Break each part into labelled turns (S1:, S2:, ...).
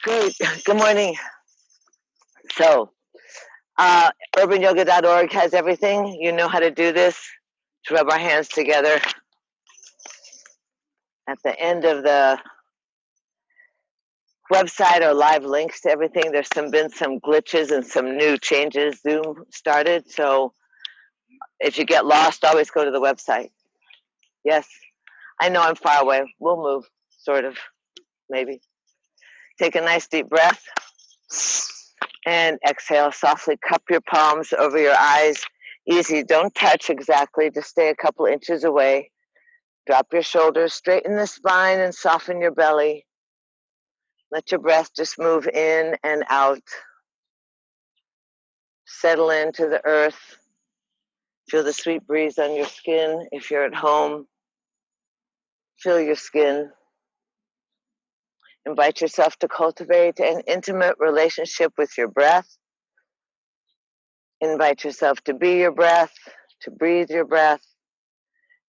S1: Great. Good morning. So, urbanyoga.org has everything. You know how to do this. To rub our hands together. At the end of the website are live links to everything. There's been some glitches and some new changes. Zoom started. So, if you get lost, always go to the website. Yes. I know I'm far away. We'll move, sort of, maybe. Take a nice deep breath. And exhale, softly cup your palms over your eyes. Easy, don't touch exactly, just stay a couple inches away. Drop your shoulders, straighten the spine and soften your belly. Let your breath just move in and out. Settle into the earth. Feel the sweet breeze on your skin. If you're at home, feel your skin. Invite yourself to cultivate an intimate relationship with your breath. Invite yourself to be your breath, to breathe your breath,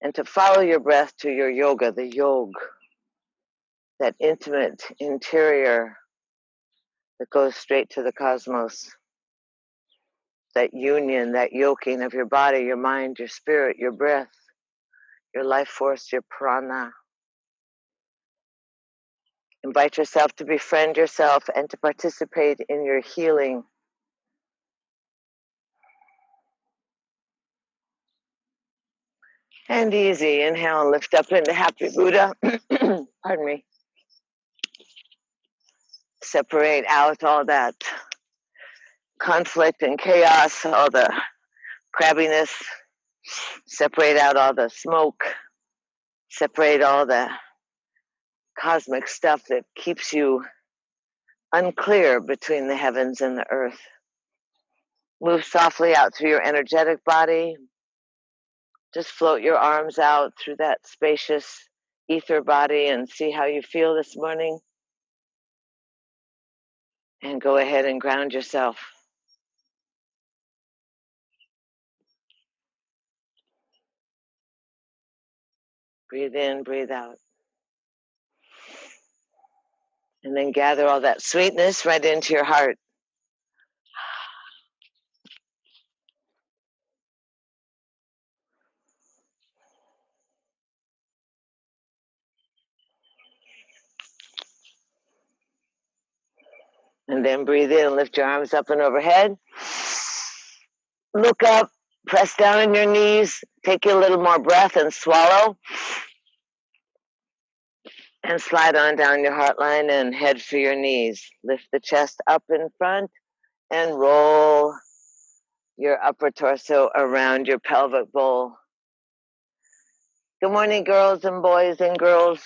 S1: and to follow your breath to your yoga, the yog, that intimate interior that goes straight to the cosmos, that union, that yoking of your body, your mind, your spirit, your breath, your life force, your prana. Invite yourself to befriend yourself and to participate in your healing. And easy, inhale and lift up into Happy Buddha. Pardon me. Separate out all that conflict and chaos, all the crabbiness. Separate out all the smoke. Separate all the cosmic stuff that keeps you unclear between the heavens and the earth. Move softly out through your energetic body. Just float your arms out through that spacious ether body and see how you feel this morning. And go ahead and ground yourself. Breathe in, breathe out. And then gather all that sweetness right into your heart. And then breathe in and lift your arms up and overhead. Look up, press down on your knees, take a little more breath and swallow. And slide on down your heart line and head for your knees. Lift the chest up in front and roll your upper torso around your pelvic bowl. Good morning, girls and boys and girls.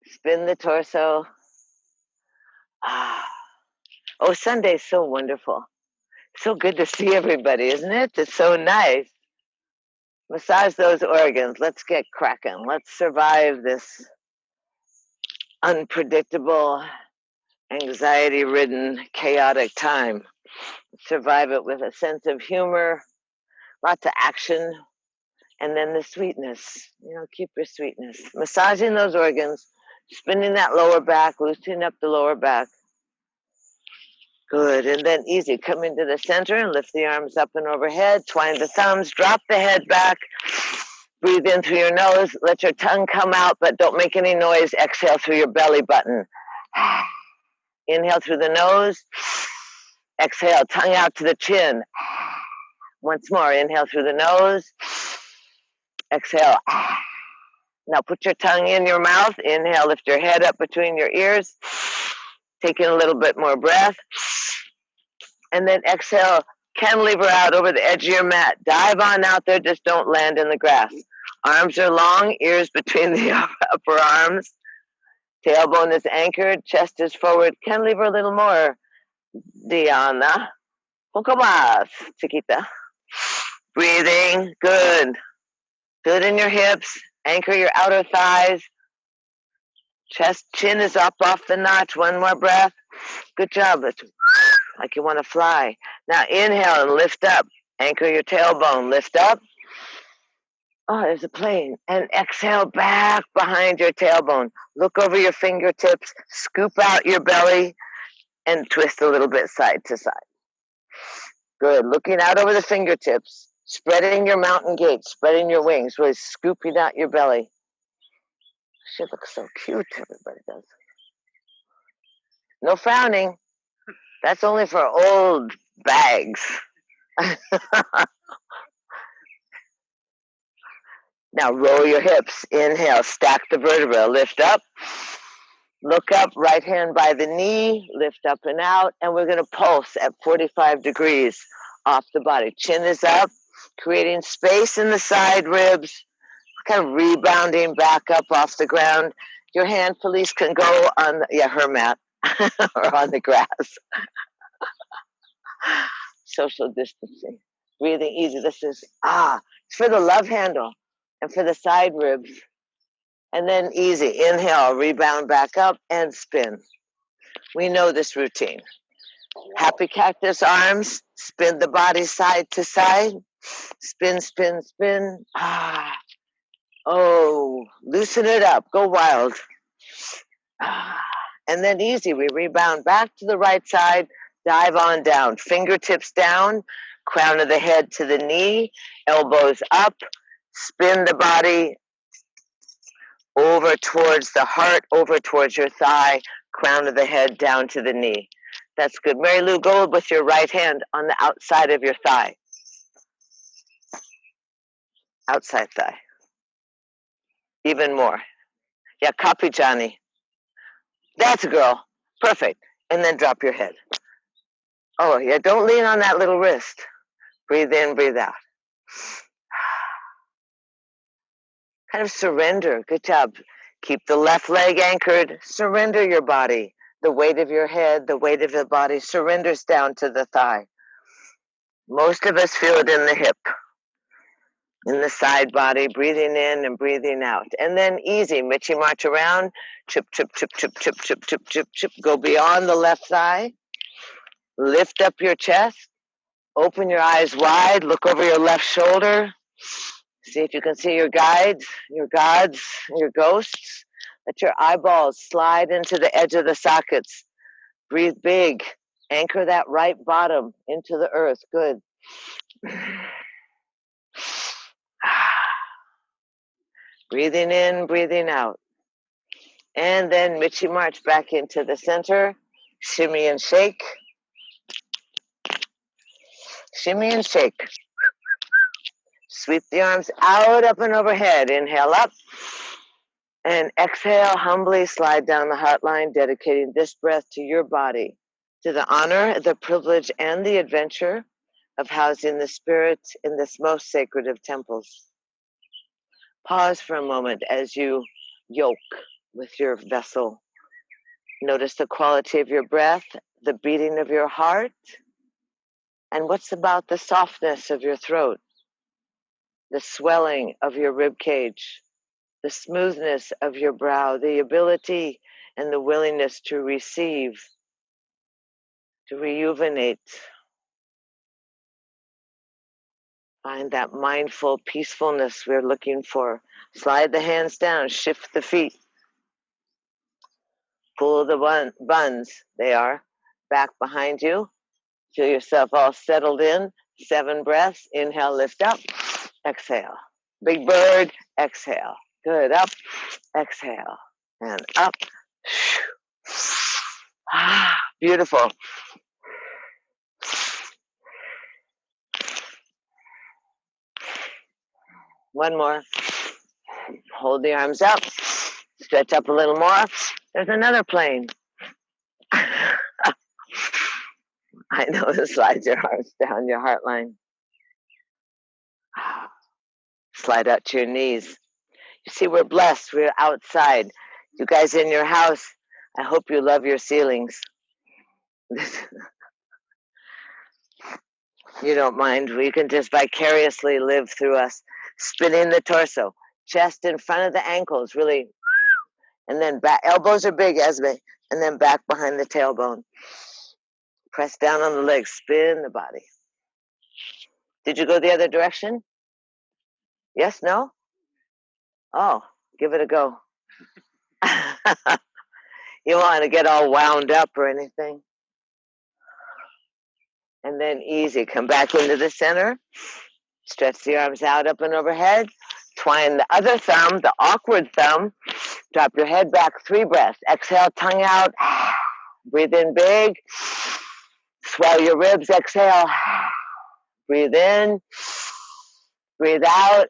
S1: Spin the torso. Oh, Sunday's so wonderful. So good to see everybody, isn't it? It's so nice. Massage those organs. Let's get cracking. Let's survive this unpredictable, anxiety-ridden, chaotic time. Survive it with a sense of humor, lots of action, and then the sweetness. Keep your sweetness. Massaging those organs, spinning that lower back, loosening up the lower back. Good. And then easy. Come into the center and lift the arms up and overhead. Twine the thumbs. Drop the head back. Breathe in through your nose. Let your tongue come out, but don't make any noise. Exhale through your belly button. Inhale through the nose. Exhale, tongue out to the chin. Once more. Inhale through the nose. Exhale. Now put your tongue in your mouth. Inhale, lift your head up between your ears. Take in a little bit more breath. And then exhale, cantilever out over the edge of your mat. Dive on out there, just don't land in the grass. Arms are long, ears between the upper arms. Tailbone is anchored, chest is forward. Cantilever a little more. Dhyana. Poco más, chiquita. Breathing, good. Good in your hips. Anchor your outer thighs. Chest, chin is up off the notch. One more breath. Good job. Like you want to fly. Now inhale and lift up. Anchor your tailbone. Lift up. Oh, there's a plane. And exhale back behind your tailbone. Look over your fingertips, scoop out your belly, and twist a little bit side to side. Good. Looking out over the fingertips, spreading your mountain gait, spreading your wings, really scooping out your belly. She looks so cute, everybody does. No frowning. That's only for old bags. Now roll your hips. Inhale, stack the vertebra, lift up. Look up, right hand by the knee, lift up and out, and we're going to pulse at 45 degrees off the body. Chin is up, creating space in the side ribs, kind of rebounding back up off the ground. Your hand, Felice, can go on, her mat, or on the grass. Social distancing. Breathing easy. This is, it's for the love handle and for the side ribs. And then easy. Inhale, rebound back up, and spin. We know this routine. Happy cactus arms. Spin the body side to side. Spin, spin, spin. Oh, loosen it up. Go wild. And then easy. We rebound back to the right side. Dive on down. Fingertips down. Crown of the head to the knee. Elbows up. Spin the body over towards the heart, over towards your thigh, crown of the head down to the knee. That's good. Mary Lou, go with your right hand on the outside of your thigh. Outside thigh. Even more. Yeah, copy Johnny. That's a girl. Perfect. And then drop your head. Oh, yeah, don't lean on that little wrist. Breathe in, breathe out. Kind of surrender. Good job. Keep the left leg anchored. Surrender your body. The weight of your head, the weight of the body surrenders down to the thigh. Most of us feel it in the hip, in the side body, breathing in and breathing out. And then easy, Mitchie march around, chip, chip, chip, chip, chip, chip, chip, chip, chip. Go beyond the left thigh. Lift up your chest. Open your eyes wide. Look over your left shoulder. See if you can see your guides, your gods, your ghosts. Let your eyeballs slide into the edge of the sockets. Breathe big. Anchor that right bottom into the earth. Good. Breathing in, breathing out. And then Mitchie march back into the center. Shimmy and shake. Shimmy and shake. Sweep the arms out, up and overhead. Inhale up. And exhale, humbly slide down the heart line, dedicating this breath to your body, to the honor, the privilege, and the adventure of housing the spirit in this most sacred of temples. Pause for a moment as you yoke with your vessel. Notice the quality of your breath, the beating of your heart, and what's about the softness of your throat, the swelling of your rib cage, the smoothness of your brow, the ability and the willingness to receive, to rejuvenate. Find that mindful peacefulness we're looking for. Slide the hands down, shift the feet. Pull the buns, they are, back behind you. Feel yourself all settled in. 7 breaths. Inhale, lift up. Exhale. Big bird. Exhale. Good. Up. Exhale. And up. Beautiful. One more. Hold the arms up. Stretch up a little more. There's another plane. I know, slide your arms down your heart line. Slide out to your knees. You see, we're blessed. We're outside. You guys in your house, I hope you love your ceilings. You don't mind. We can just vicariously live through us. Spinning the torso. Chest in front of the ankles, really. And then back. Elbows are big, Esme. And then back behind the tailbone. Press down on the legs. Spin the body. Did you go the other direction? Yes? No? Oh, give it a go. You don't want to get all wound up or anything. And then easy, come back into the center. Stretch the arms out up and overhead. Twine the other thumb, the awkward thumb. Drop your head back, 3 breaths. Exhale, tongue out. Breathe in big. Swell your ribs, exhale. Breathe in. Breathe out.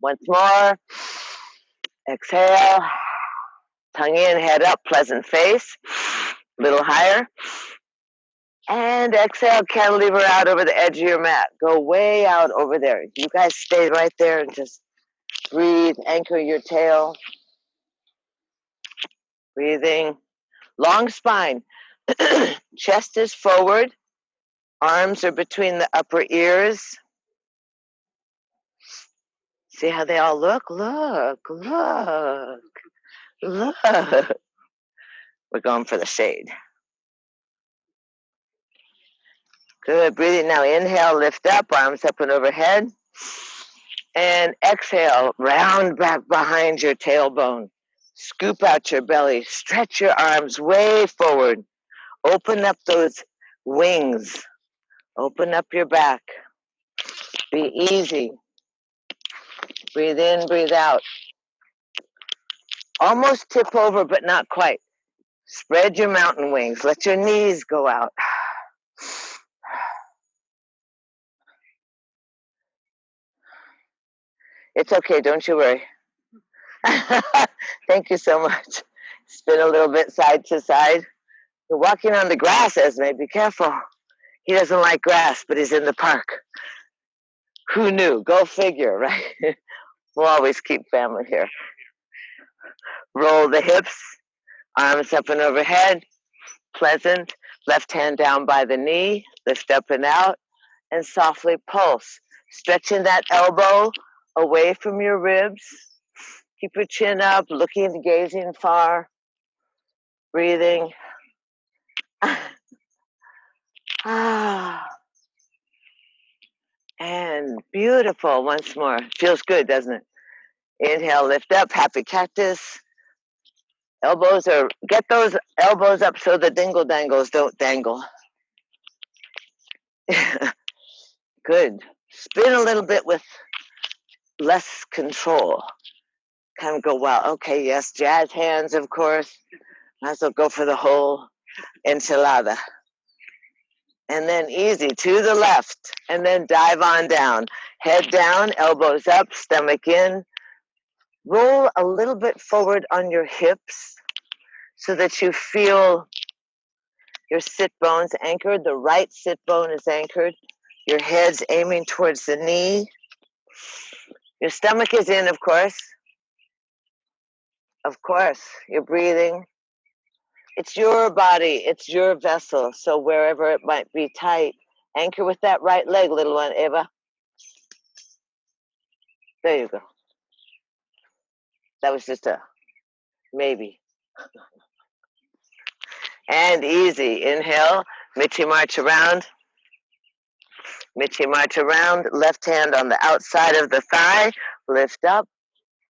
S1: Once more. Exhale. Tongue in, head up, pleasant face. A little higher. And exhale, cantilever out over the edge of your mat. Go way out over there. You guys stay right there and just breathe. Anchor your tail. Breathing. Long spine. Chest is forward. Arms are between the upper ears. See how they all look? Look, look, look. We're going for the shade. Good. Breathing now. Inhale, lift up, arms up and overhead. And exhale, round back behind your tailbone. Scoop out your belly. Stretch your arms way forward. Open up those wings. Open up your back. Be easy. Breathe in, breathe out. Almost tip over, but not quite. Spread your mountain wings. Let your knees go out. It's okay, don't you worry. Thank you so much. Spin a little bit side to side. You're walking on the grass, Esme. Be careful. He doesn't like grass, but he's in the park. Who knew? Go figure, right? We'll always keep family here. Roll the hips, arms up and overhead. Pleasant. Left hand down by the knee. Lift up and out. And softly pulse. Stretching that elbow away from your ribs. Keep your chin up, looking, gazing far. Breathing. And beautiful once more. Feels good, doesn't it? Inhale, lift up, happy cactus. Elbows are, get those elbows up so the dingle dangles don't dangle. Good. Spin a little bit with less control. Kind of go, wow, okay, yes, jazz hands, of course. Might as well go for the whole enchilada. And then easy to the left, and then dive on down. Head down, elbows up, stomach in. Roll a little bit forward on your hips so that you feel your sit bones anchored. The right sit bone is anchored. Your head's aiming towards the knee. Your stomach is in, of course. Of course, you're breathing. It's your body, it's your vessel. So wherever it might be tight, anchor with that right leg, little one, Eva. There you go. That was just a maybe. And easy. Inhale, Michi march around. Michi march around. Left hand on the outside of the thigh. Lift up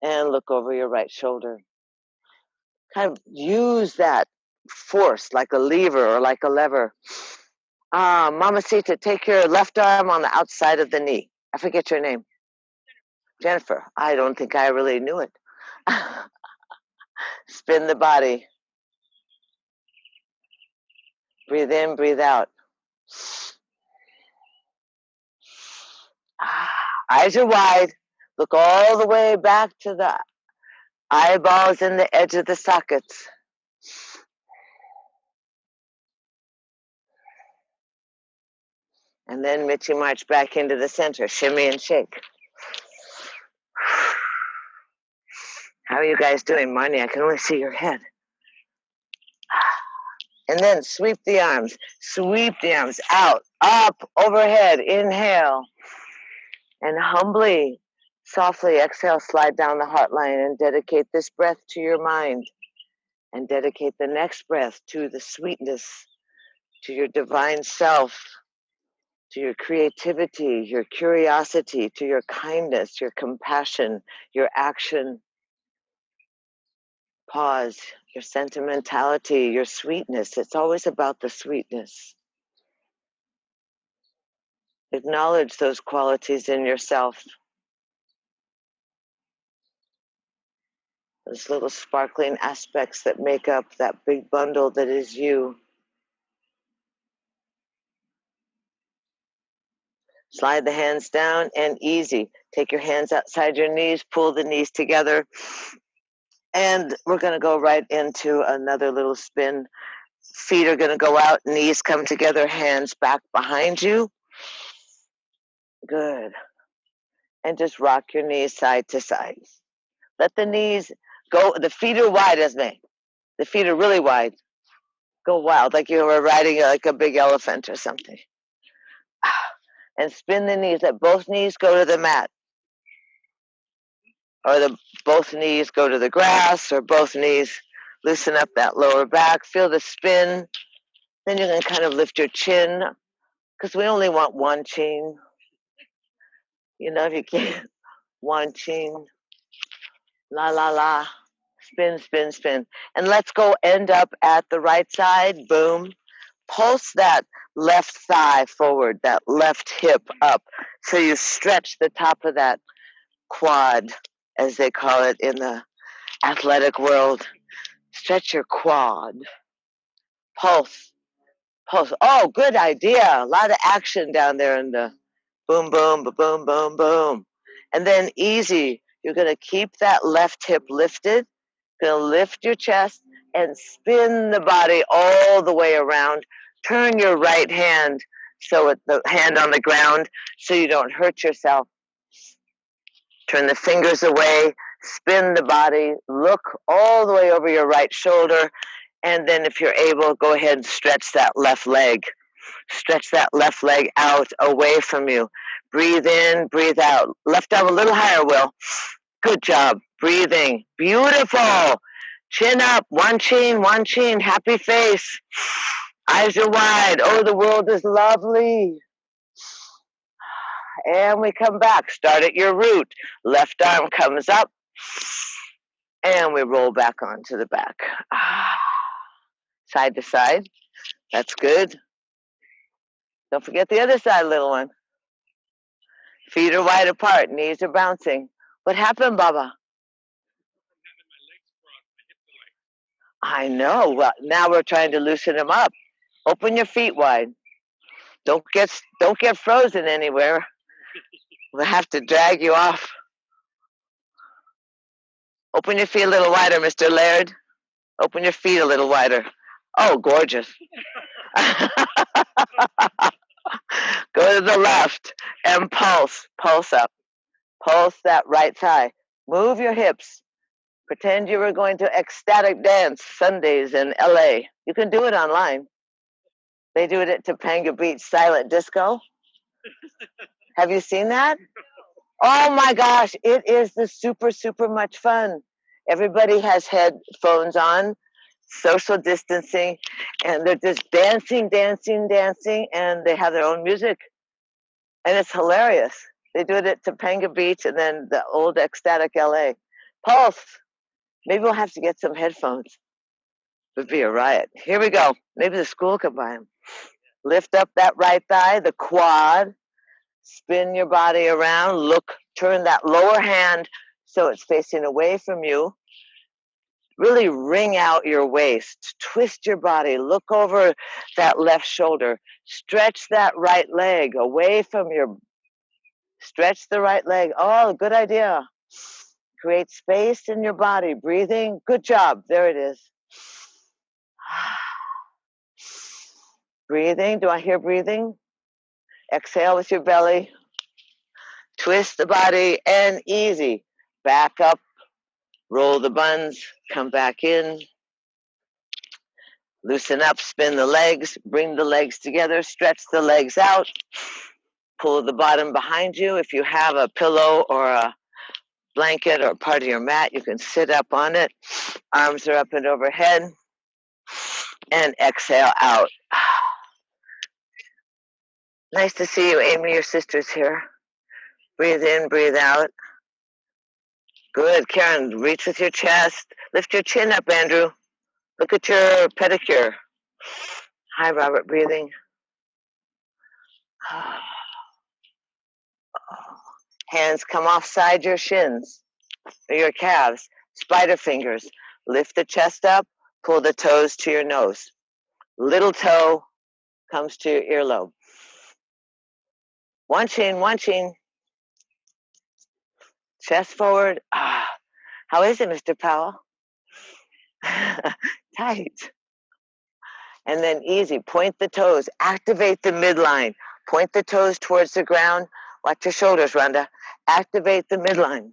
S1: and look over your right shoulder. Kind of use that force like a lever or like a lever. Mamacita, take your left arm on the outside of the knee. I forget your name. Jennifer. I don't think I really knew it. Spin the body. Breathe in, breathe out. Eyes are wide. Look all the way back to the eyeballs and the edge of the sockets. And then Michi march back into the center. Shimmy and shake. How are you guys doing, Marnie? I can only see your head. And then sweep the arms. Sweep the arms out, up, overhead. Inhale. And humbly, softly exhale, slide down the heart line and dedicate this breath to your mind. And dedicate the next breath to the sweetness, to your divine self, to your creativity, your curiosity, to your kindness, your compassion, your action. Pause, your sentimentality, your sweetness. It's always about the sweetness. Acknowledge those qualities in yourself. Those little sparkling aspects that make up that big bundle that is you. Slide the hands down and easy. Take your hands outside your knees, pull the knees together. And we're going to go right into another little spin. Feet are going to go out, knees come together, hands back behind you. Good. And just rock your knees side to side. Let the knees go. The feet are wide, Esme. The feet are really wide. Go wild, like you were riding like a big elephant or something. And spin the knees. Let both knees go to the mat. Or both knees go to the grass, or both knees loosen up that lower back. Feel the spin. Then you're going to kind of lift your chin, because we only want one chin. You know, if you can't, one chin. La, la, la. Spin, spin, spin. And let's go end up at the right side. Boom. Pulse that left thigh forward, that left hip up. So you stretch the top of that quad, as they call it in the athletic world. Stretch your quad. Pulse. Pulse. Oh, good idea. A lot of action down there in the boom, boom, boom, boom, boom. And then easy. You're going to keep that left hip lifted. Going to lift your chest and spin the body all the way around. Turn your right hand, so with the hand on the ground, so you don't hurt yourself. Turn the fingers away, spin the body, look all the way over your right shoulder, and then if you're able, go ahead and stretch that left leg. Stretch that left leg out away from you. Breathe in, breathe out. Left arm a little higher, Will. Good job. Breathing. Beautiful. Chin up. One chin, happy face. Eyes are wide. Oh, the world is lovely. And we come back. Start at your root. Left arm comes up. And we roll back onto the back. Side to side. That's good. Don't forget the other side, little one. Feet are wide apart. Knees are bouncing. What happened, Baba? I know. Well, now we're trying to loosen them up. Open your feet wide. Don't get frozen anywhere. We'll have to drag you off. Open your feet a little wider, Mr. Laird. Open your feet a little wider. Oh, gorgeous. Go to the left and pulse. Pulse up. Pulse that right thigh. Move your hips. Pretend you were going to ecstatic dance Sundays in LA. You can do it online. They do it at Topanga Beach Silent Disco. Have you seen that? Oh my gosh, it is the super, super much fun. Everybody has headphones on, social distancing, and they're just dancing, dancing, dancing, and they have their own music. And it's hilarious. They do it at Topanga Beach and then the old ecstatic LA. Pulse. Maybe we'll have to get some headphones. It would be a riot. Here we go. Maybe the school could buy them. Lift up that right thigh, the quad. Spin your body around. Look, turn that lower hand so it's facing away from you. Really wring out your waist. Twist your body. Look over that left shoulder. Stretch that right leg away from your... Stretch the right leg. Oh, good idea. Create space in your body. Breathing. Good job. There it is. Breathing. Do I hear breathing? Exhale with your belly. Twist the body and easy. Back up. Roll the buns. Come back in. Loosen up. Spin the legs. Bring the legs together. Stretch the legs out. Pull the bottom behind you. If you have a pillow or a blanket or part of your mat, you can sit up on it. Arms are up and overhead. And exhale out. Nice to see you, Amy. Your sister's here. Breathe in, breathe out. Good. Karen, reach with your chest. Lift your chin up, Andrew. Look at your pedicure. Hi, Robert. Breathing. Hands come offside your shins or your calves. Spider fingers. Lift the chest up. Pull the toes to your nose. Little toe comes to your earlobe. One chin, one chin. Chest forward. How is it, Mr. Powell? Tight. And then easy. Point the toes. Activate the midline. Point the toes towards the ground. Watch your shoulders, Rhonda. Activate the midline.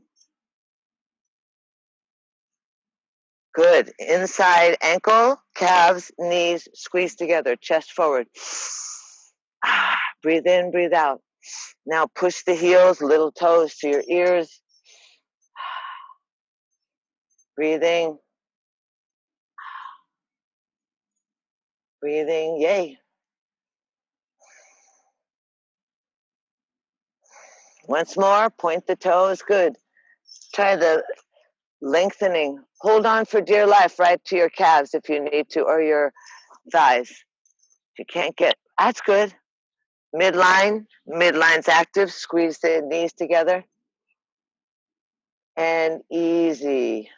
S1: Good. Inside ankle, calves, knees, squeeze together. Chest forward. Breathe in, breathe out. Now push the heels, little toes to your ears. Breathing. Breathing. Yay. Once more, point the toes. Good. Try the lengthening. Hold on for dear life right to your calves if you need to, or your thighs. If you can't get, that's good. Midline. Midline's active. Squeeze the knees together. And easy.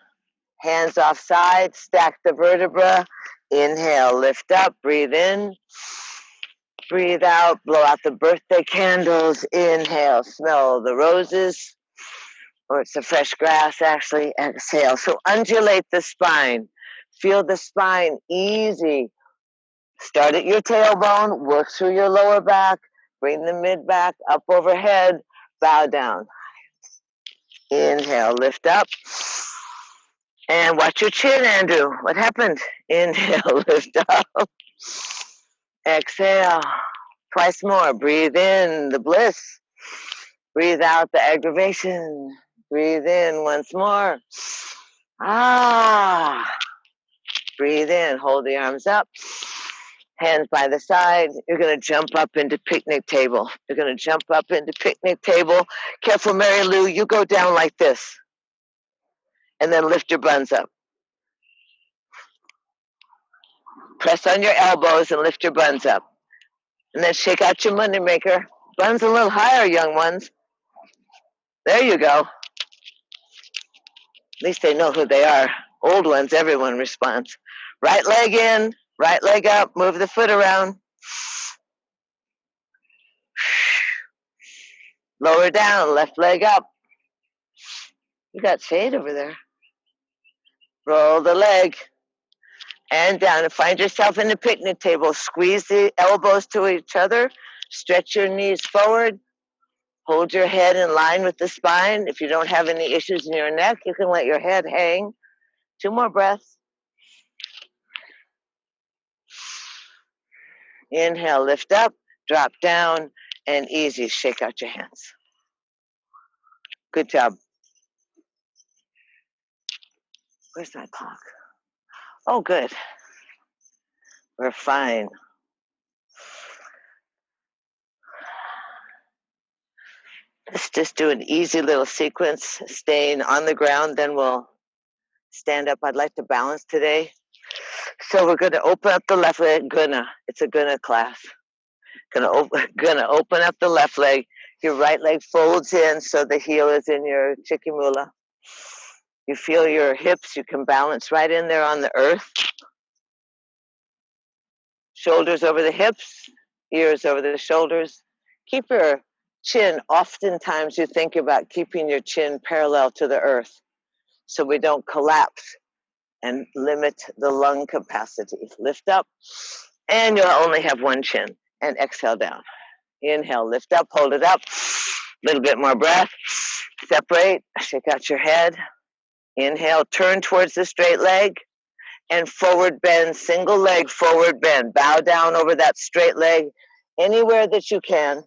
S1: Hands off side, stack the vertebra. Inhale, lift up, breathe in. Breathe out, blow out the birthday candles. Inhale, smell the roses, or it's the fresh grass actually. Exhale. So undulate the spine. Feel the spine easy. Start at your tailbone, work through your lower back, bring the mid back up overhead, bow down. Inhale, lift up. And watch your chin, Andrew. What happened? Inhale, lift up. Exhale. Twice more. Breathe in the bliss. Breathe out the aggravation. Breathe in once more. Breathe in. Hold the arms up. Hands by the side. You're going to jump up into picnic table. You're going to jump up into picnic table. Careful, Mary Lou. You go down like this. And then lift your buns up. Press on your elbows and lift your buns up. And then shake out your money maker. Buns a little higher, young ones. There you go. At least they know who they are. Old ones, everyone responds. Right leg in, right leg up, move the foot around. Lower down, left leg up. You got shade over there. Roll the leg. And down, and find yourself in the picnic table. Squeeze the elbows to each other. Stretch your knees forward. Hold your head in line with the spine. If you don't have any issues in your neck, you can let your head hang. 2 more breaths. Inhale, lift up, drop down, and easy. Shake out your hands. Good job. Where's my clock? Oh, good. We're fine. Let's just do an easy little sequence, staying on the ground, then we'll stand up. I'd like to balance today. So we're going to open up the left leg. It's a gonna class. Gonna open up the left leg. Your right leg folds in so the heel is in your chikimula. You feel your hips. You can balance right in there on the earth. Shoulders over the hips, ears over the shoulders. Keep your chin. Oftentimes you think about keeping your chin parallel to the earth so we don't collapse and limit the lung capacity. Lift up, and you'll only have one chin. And exhale down. Inhale, lift up, hold it up. A little bit more breath. Separate, shake out your head. Inhale, turn towards the straight leg. And forward bend, single leg forward bend. Bow down over that straight leg anywhere that you can.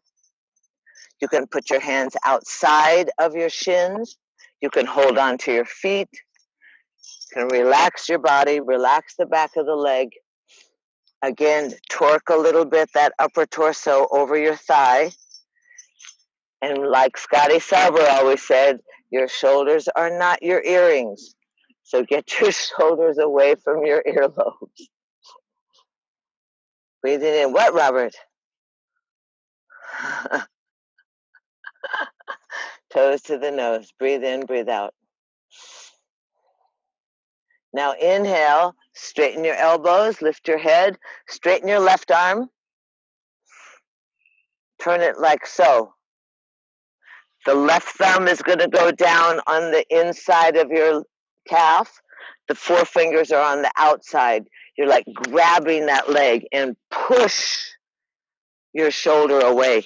S1: You can put your hands outside of your shins. You can hold on to your feet. You can relax your body, relax the back of the leg. Again, torque a little bit that upper torso over your thigh. And like Scotty Sarver always said, your shoulders are not your earrings. So get your shoulders away from your earlobes. Breathing in. What, Robert? Toes to the nose. Breathe in, breathe out. Now inhale, straighten your elbows, lift your head, straighten your left arm. Turn it like so. The left thumb is going to go down on the inside of your calf. The forefingers are on the outside. You're like grabbing that leg and push your shoulder away.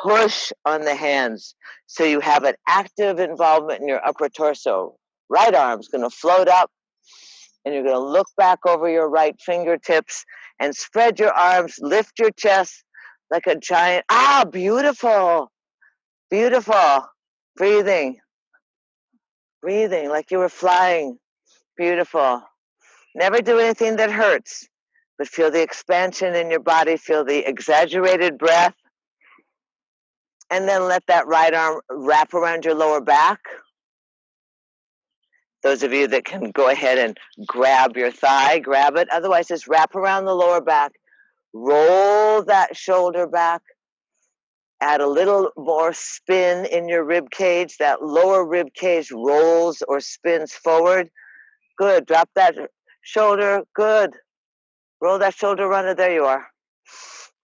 S1: Push on the hands so you have an active involvement in your upper torso. Right arm's going to float up, and you're going to look back over your right fingertips and spread your arms, lift your chest like a giant. Ah, beautiful. Beautiful. Breathing. Breathing like you were flying. Beautiful. Never do anything that hurts, but feel the expansion in your body, feel the exaggerated breath, and then let that right arm wrap around your lower back. Those of you that can go ahead and grab your thigh, grab it. Otherwise, just wrap around the lower back. Roll that shoulder back. Add a little more spin in your rib cage. That lower rib cage rolls or spins forward. Good. Drop that shoulder. Good. Roll that shoulder runner. There you are.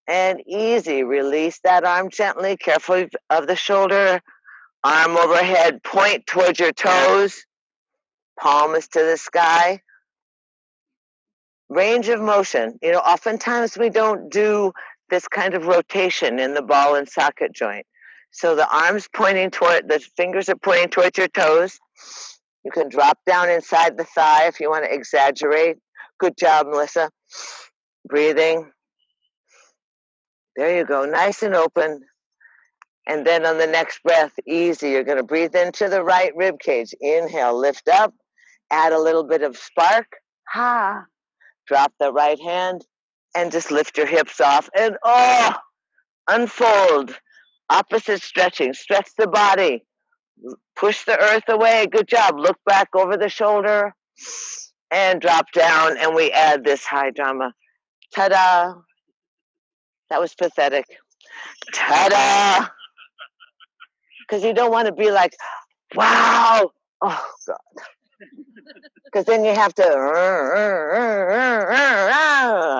S1: And easy. Release that arm gently. Careful of the shoulder. Arm overhead. Point towards your toes. Palm is to the sky. Range of motion. You know, oftentimes we don't do this kind of rotation in the ball and socket joint. So the arms pointing toward, the fingers are pointing towards your toes. You can drop down inside the thigh if you want to exaggerate. Good job, Melissa. Breathing. There you go. Nice and open. And then on the next breath, easy. You're going to breathe into the right rib cage. Inhale, lift up. Add a little bit of spark. Ha. Drop the right hand and just lift your hips off. And unfold. Opposite stretching. Stretch the body. Push the earth away. Good job. Look back over the shoulder and drop down. And we add this high drama. Ta-da. That was pathetic. Ta-da. Because you don't want to be like, wow. Oh, God. Because then you have to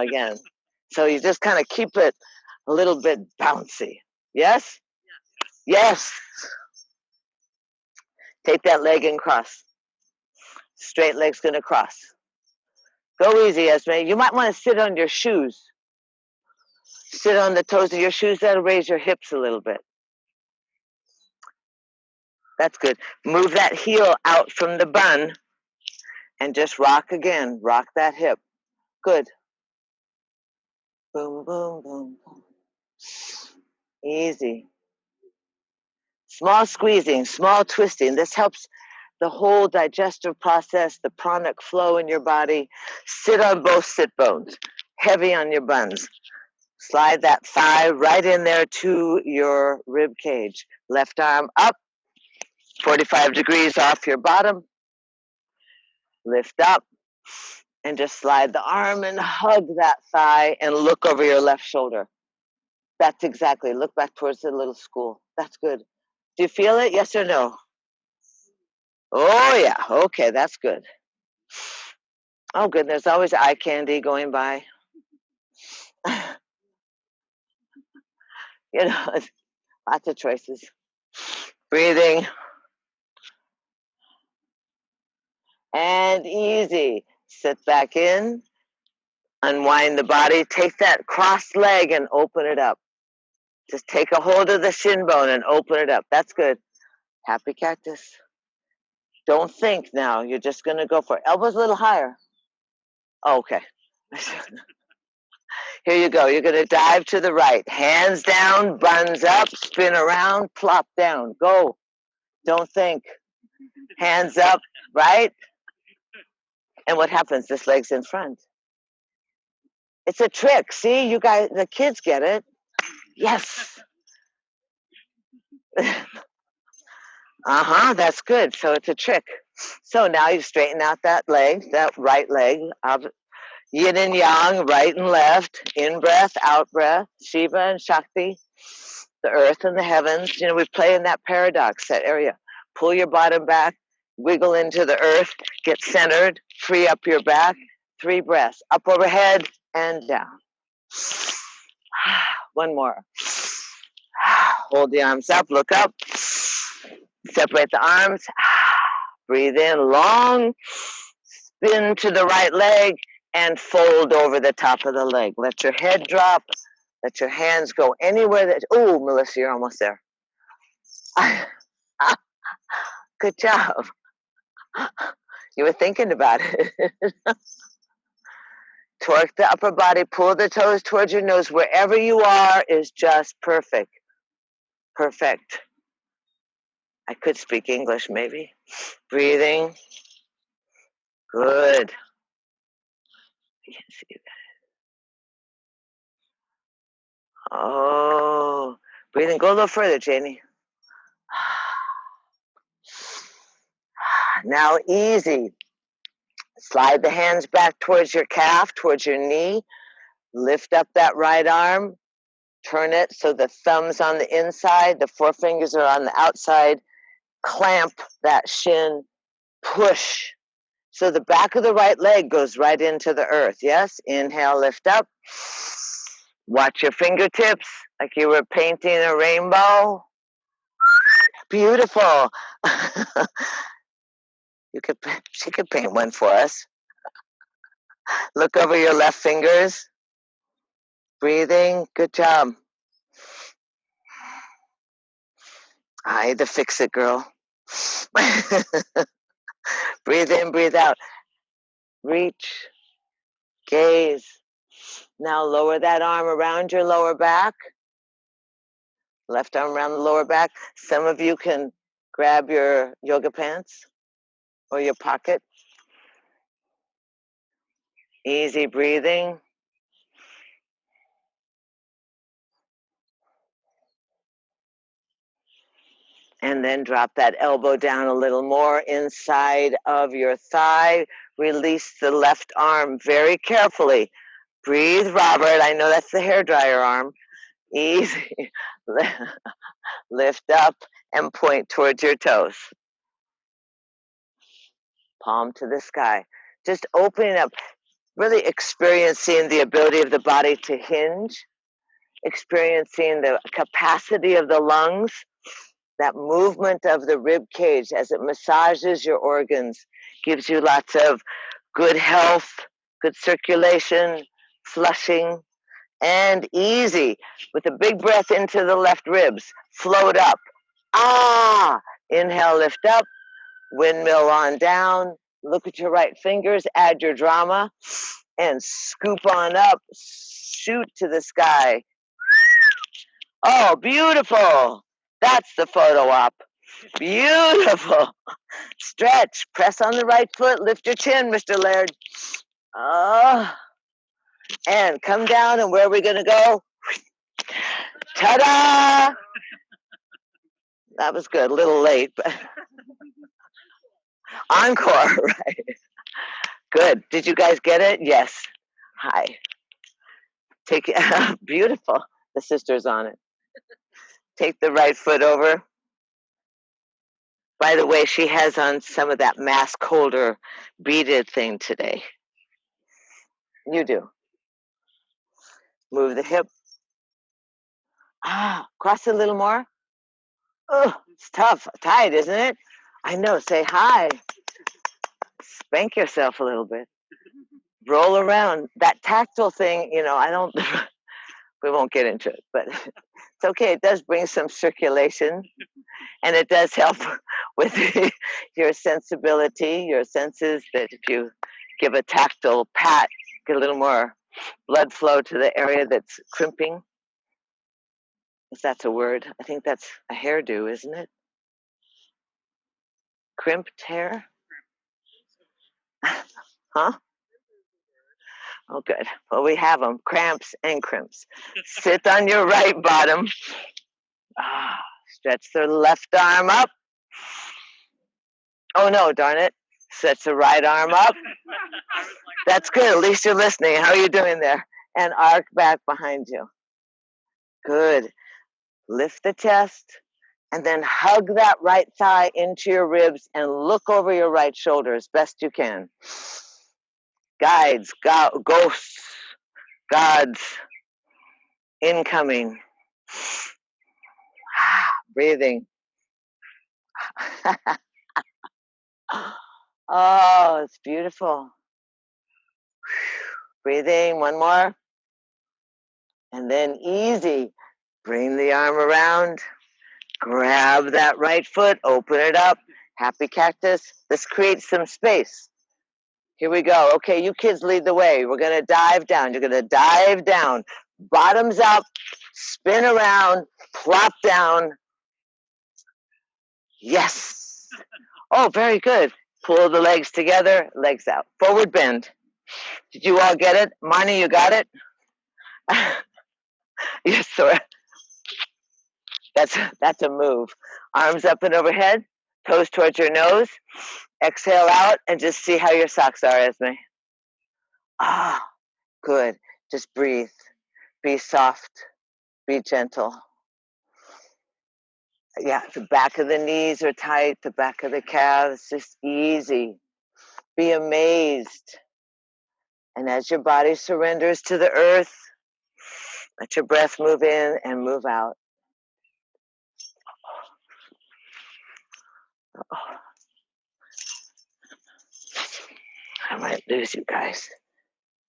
S1: again. So you just kind of keep it a little bit bouncy. Yes? Yes. Take that leg and cross. Straight leg's going to cross. Go easy, Esme. You might want to sit on your shoes. Sit on the toes of your shoes. That'll raise your hips a little bit. That's good. Move that heel out from the bun and just rock again. Rock that hip. Good. Boom, boom, boom, boom. Easy. Small squeezing, small twisting. This helps the whole digestive process, the pranic flow in your body. Sit on both sit bones. Heavy on your buns. Slide that thigh right in there to your rib cage. Left arm up. 45 degrees off your bottom. Lift up. And just slide the arm and hug that thigh and look over your left shoulder. That's exactly. Look back towards the little school. That's good. Do you feel it? Yes or no? Oh, yeah. Okay, that's good. Oh, good. There's always eye candy going by. You know, lots of choices. Breathing. And easy. Sit back in. Unwind the body. Take that crossed leg and open it up. Just take a hold of the shin bone and open it up. That's good. Happy cactus. Don't think now. You're just going to go for it. Elbows a little higher. Oh, okay. Here you go. You're going to dive to the right. Hands down, buns up, spin around, plop down. Go. Don't think. Hands up, right? And what happens? This leg's in front. It's a trick. See, you guys, the kids get it. Yes. That's good. So it's a trick. So now you straighten out that leg, that right leg. Yin and yang, right and left. In breath, out breath. Shiva and Shakti, the earth and the heavens. You know, we play in that paradox, that area. Pull your bottom back, wiggle into the earth, get centered, free up your back. 3 breaths, up overhead and down. One more. Hold the arms up, look up. Separate the arms. Breathe in long. Spin to the right leg and fold over the top of the leg. Let your head drop. Let your hands go anywhere that. Oh, Melissa, you're almost there. Good job. You were thinking about it. Torque the upper body, pull the toes towards your nose. Wherever you are is just perfect. Perfect. I could speak English, maybe. Breathing. Good. I can see that. Oh, breathing. Go a little further, Janie. Now, easy. Slide the hands back towards your calf, towards your knee. Lift up that right arm. Turn it so the thumb's on the inside, the forefingers are on the outside. Clamp that shin. Push. So the back of the right leg goes right into the earth. Yes? Inhale, lift up. Watch your fingertips like you were painting a rainbow. Beautiful. She could paint one for us. Look over your left fingers. Breathing. Good job. I had to fix it, girl. Breathe in, breathe out. Reach. Gaze. Now lower that arm around your lower back. Left arm around the lower back. Some of you can grab your yoga pants or your pocket. Easy breathing. And then drop that elbow down a little more inside of your thigh. Release the left arm very carefully. Breathe, Robert. I know that's the hairdryer arm. Easy. Lift up and point towards your toes. Palm to the sky. Just opening up, really experiencing the ability of the body to hinge, experiencing the capacity of the lungs, that movement of the rib cage as it massages your organs, gives you lots of good health, good circulation, flushing, and easy. With a big breath into the left ribs, float up. Inhale, lift up, windmill on down. Look at your right fingers, add your drama, and scoop on up, shoot to the sky. Oh, beautiful. That's the photo op. Beautiful. Stretch. Press on the right foot. Lift your chin, Mr. Laird. And come down, and where are we going to go? Ta-da! That was good. A little late, but encore, right? Good. Did you guys get it? Yes. Hi. Take it. Beautiful. The sister's on it. Take the right foot over. By the way, she has on some of that mask holder beaded thing today. You do. Move the hip. Cross it a little more. Oh, it's tough. Tight, isn't it? I know. Say hi. Spank yourself a little bit. Roll around. That tactile thing, I don't, we won't get into it, but it's okay. It does bring some circulation, and it does help with your sensibility, your senses, that if you give a tactile pat, get a little more blood flow to the area that's crimping. If that's a word. I think that's a hairdo, isn't it? Crimped hair? Huh? Oh, good. Well, we have them, cramps and crimps. Sit on your right bottom. Stretch the left arm up. Oh, no, darn it. Stretch the right arm up. That's good. At least you're listening. How are you doing there? And arc back behind you. Good. Lift the chest and then hug that right thigh into your ribs and look over your right shoulder as best you can. Guides, ghosts, gods, incoming. Breathing. Oh, it's beautiful. Breathing, one more. And then easy. Bring the arm around. Grab that right foot, open it up. Happy cactus. This creates some space. Here we go. Okay, you kids lead the way. We're going to dive down. You're going to dive down. Bottoms up, spin around, plop down. Yes. Oh, very good. Pull the legs together, legs out. Forward bend. Did you all get it? Marnie, you got it? Yes, sir. That's a move. Arms up and overhead, toes towards your nose. Exhale out and just see how your socks are, Esme. Ah, good. Just breathe. Be soft. Be gentle. Yeah, the back of the knees are tight, the back of the calves, just easy. Be amazed. And as your body surrenders to the earth, let your breath move in and move out. I might lose you guys.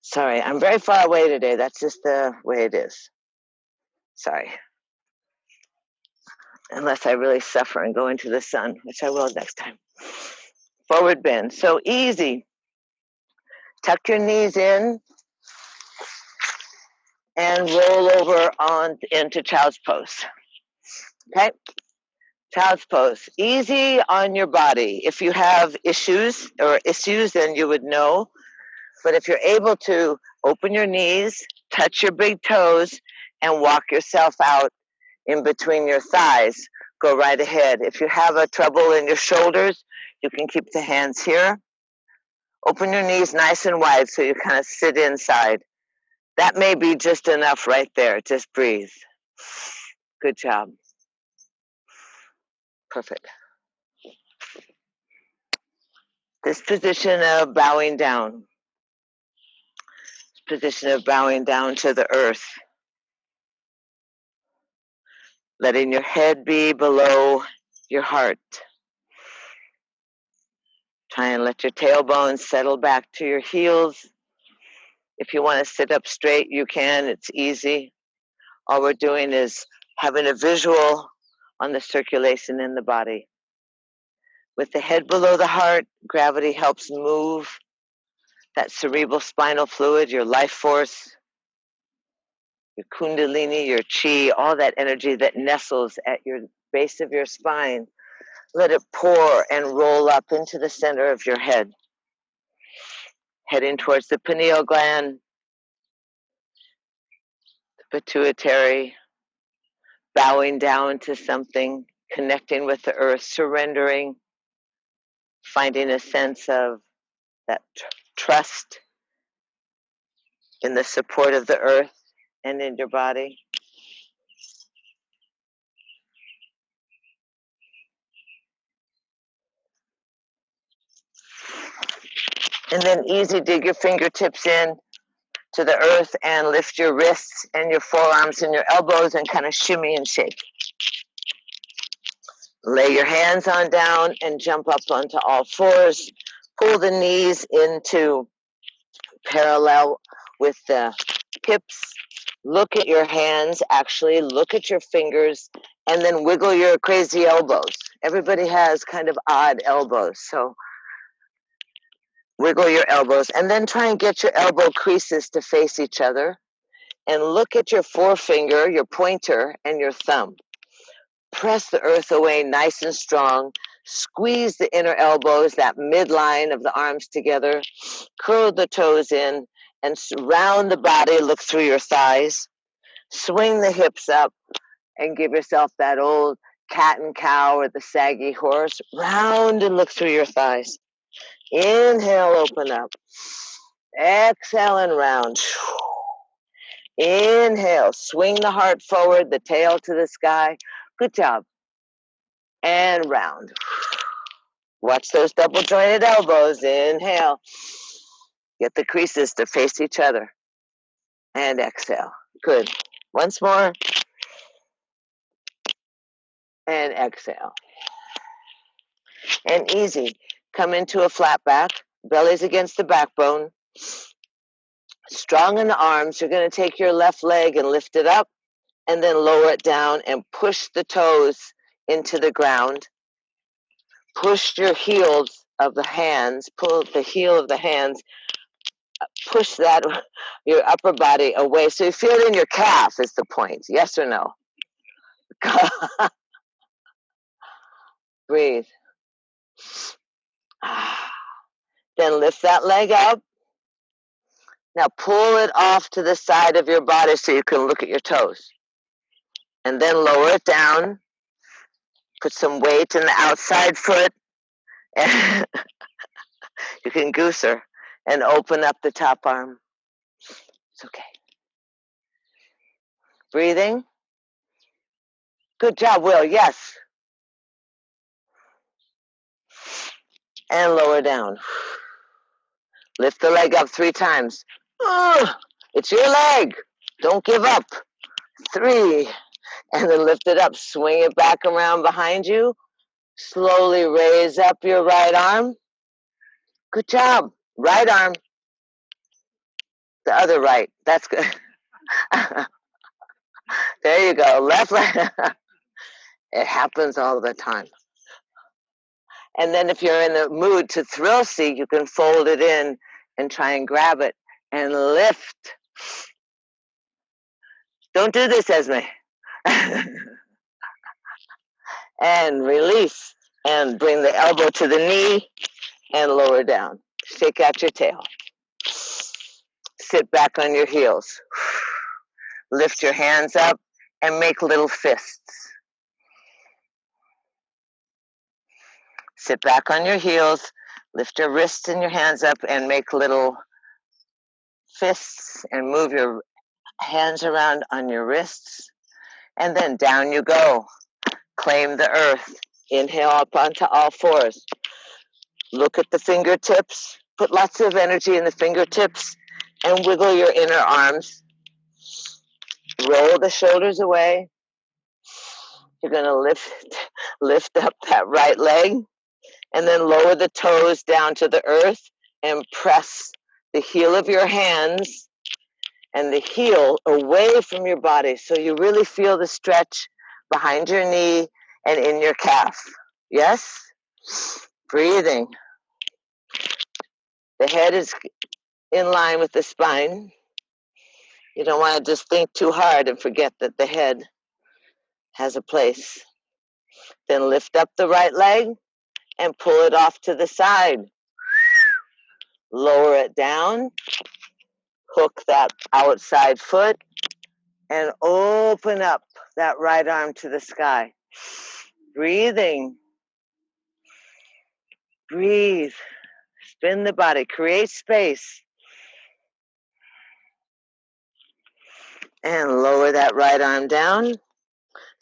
S1: Sorry, I'm very far away today. That's just the way it is. Sorry. Unless I really suffer and go into the sun, which I will next time. Forward bend. So easy. Tuck your knees in and roll over on into child's pose. Okay? Child's pose. Easy on your body. If you have issues, then you would know. But if you're able to open your knees, touch your big toes, and walk yourself out in between your thighs, go right ahead. If you have a trouble in your shoulders, you can keep the hands here. Open your knees nice and wide so you kind of sit inside. That may be just enough right there. Just breathe. Good job. Perfect. This position of bowing down. Position of bowing down to the earth. Letting your head be below your heart. Try and let your tailbone settle back to your heels. If you want to sit up straight, you can. It's easy. All we're doing is having a visual on the circulation in the body. With the head below the heart, gravity helps move that cerebral spinal fluid, your life force, your kundalini, your chi, all that energy that nestles at your base of your spine. Let it pour and roll up into the center of your head, heading towards the pineal gland, the pituitary, bowing down to something, connecting with the earth, surrendering, finding a sense of that trust in the support of the earth and in your body. And then easy, dig your fingertips in to the earth and lift your wrists and your forearms and your elbows and kind of shimmy and shake. Lay your hands on down and jump up onto all fours. Pull the knees into parallel with the hips. Look at your hands, actually. Look at your fingers, and then wiggle your crazy elbows. Everybody has kind of odd elbows, so wiggle your elbows, and then try and get your elbow creases to face each other. And look at your forefinger, your pointer, and your thumb. Press the earth away nice and strong. Squeeze the inner elbows, that midline of the arms together. Curl the toes in and round the body, look through your thighs. Swing the hips up and give yourself that old cat and cow or the saggy horse. Round and look through your thighs. Inhale, open up. Exhale and round. Inhale, swing the heart forward, the tail to the sky. Good job. And round. Watch those double jointed elbows. Inhale. Get the creases to face each other. And exhale. Good. Once more. And exhale. And easy. Come into a flat back. Belly's against the backbone. Strong in the arms. You're going to take your left leg and lift it up and then lower it down and push the toes into the ground. Push your heels of the hands. Pull the heel of the hands. Push that, your upper body away. So you feel it in your calf is the point. Yes or no? Breathe. Then lift that leg up. Now pull it off to the side of your body so you can look at your toes. And then lower it down. Put some weight in the outside foot. You can goose her and open up the top arm. It's okay. Breathing. Good job, Will. Yes. And lower down. Lift the leg up 3 times. It's your leg. Don't give up. 3. And then lift it up. Swing it back around behind you. Slowly raise up your right arm. Good job. Right arm. The other right. That's good. There you go. Left leg. It happens all the time. And then if you're in the mood to thrill seek, you can fold it in and try and grab it and lift. Don't do this, Esme. And release. And bring the elbow to the knee and lower down. Shake out your tail. Sit back on your heels. Lift your hands up and make little fists. Sit back on your heels, lift your wrists and your hands up and make little fists and move your hands around on your wrists. And then down you go. Claim the earth. Inhale up onto all 4s. Look at the fingertips. Put lots of energy in the fingertips and wiggle your inner arms. Roll the shoulders away. You're going to lift up that right leg. And then lower the toes down to the earth and press the heel of your hands and the heel away from your body so you really feel the stretch behind your knee and in your calf. Yes? Breathing. The head is in line with the spine. You don't want to just think too hard and forget that the head has a place. Then lift up the right leg and pull it off to the side. Lower it down. Hook that outside foot and open up that right arm to the sky. Breathing. Breathe. Spin the body. Create space. And lower that right arm down.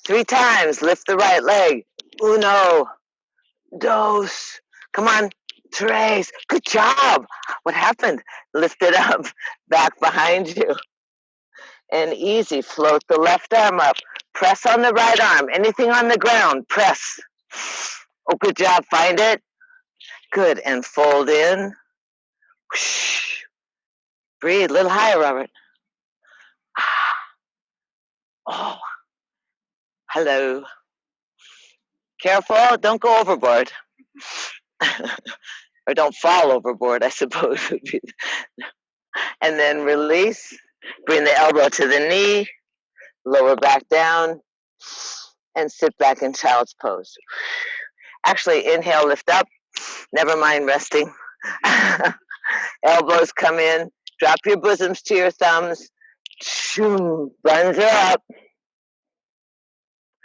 S1: 3 times. Lift the right leg. 1, 2. Come on. 3. Good job. What happened? Lift it up. Back behind you. And easy. Float the left arm up. Press on the right arm. Anything on the ground. Press. Oh, good job. Find it. Good. And fold in. Breathe. A little higher, Robert. Oh. Hello. Careful. Don't go overboard. Or don't fall overboard, I suppose would be. And then release. Bring the elbow to the knee. Lower back down. And sit back in child's pose. Actually, inhale, lift up. Never mind resting. Elbows come in Drop your bosoms to your thumbs. Buns her up.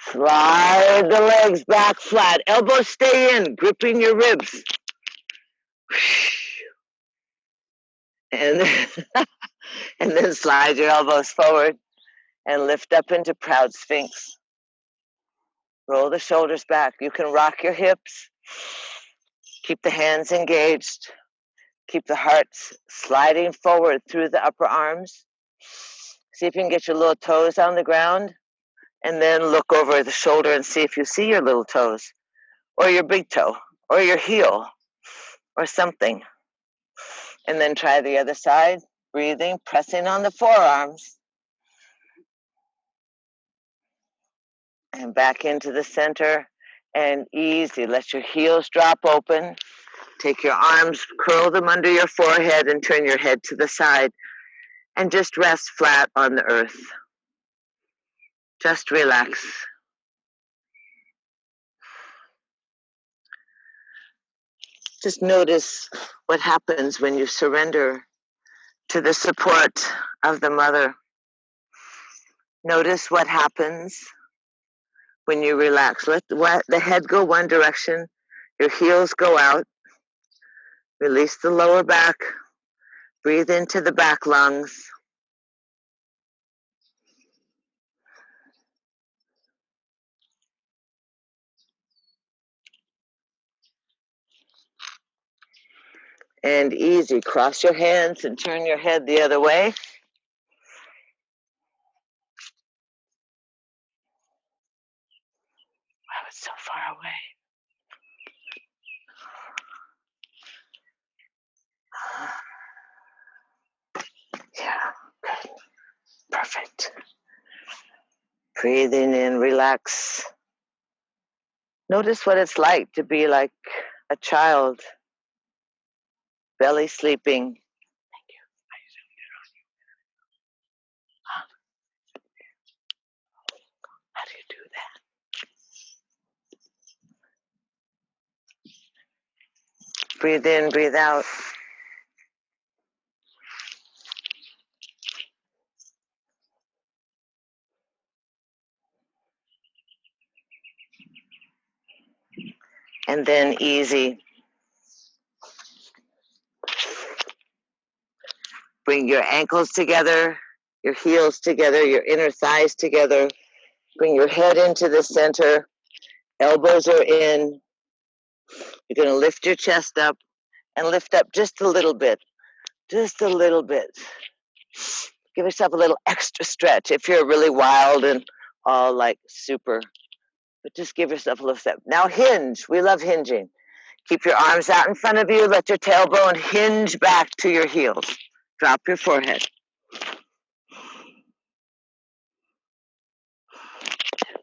S1: Slide the legs back flat. Elbows stay in, gripping your ribs. And then, and then slide your elbows forward and lift up into proud sphinx. Roll the shoulders back. You can rock your hips. Keep the hands engaged. Keep the heart sliding forward through the upper arms. See if you can get your little toes on the ground. And then look over the shoulder and see if you see your little toes, or your big toe, or your heel, or something. And then try the other side, breathing, pressing on the forearms. And back into the center, and easy. Let your heels drop open. Take your arms, curl them under your forehead, and turn your head to the side. And just rest flat on the earth. Just relax. Just notice what happens when you surrender to the support of the mother. Notice what happens when you relax. Let the head go one direction, your heels go out. Release the lower back. Breathe into the back lungs. And easy, cross your hands and turn your head the other way. Wow, it's so far away. Yeah, good. Perfect. Breathing in, relax. Notice what it's like to be like a child, belly sleeping. Thank you. How do you do that? Breathe in, breathe out. And then easy. Bring your ankles together, your heels together, your inner thighs together. Bring your head into the center. Elbows are in. You're going to lift your chest up and lift up just a little bit. Just a little bit. Give yourself a little extra stretch if you're really wild and all like super. But just give yourself a little step. Now hinge. We love hinging. Keep your arms out in front of you. Let your tailbone hinge back to your heels. Drop your forehead.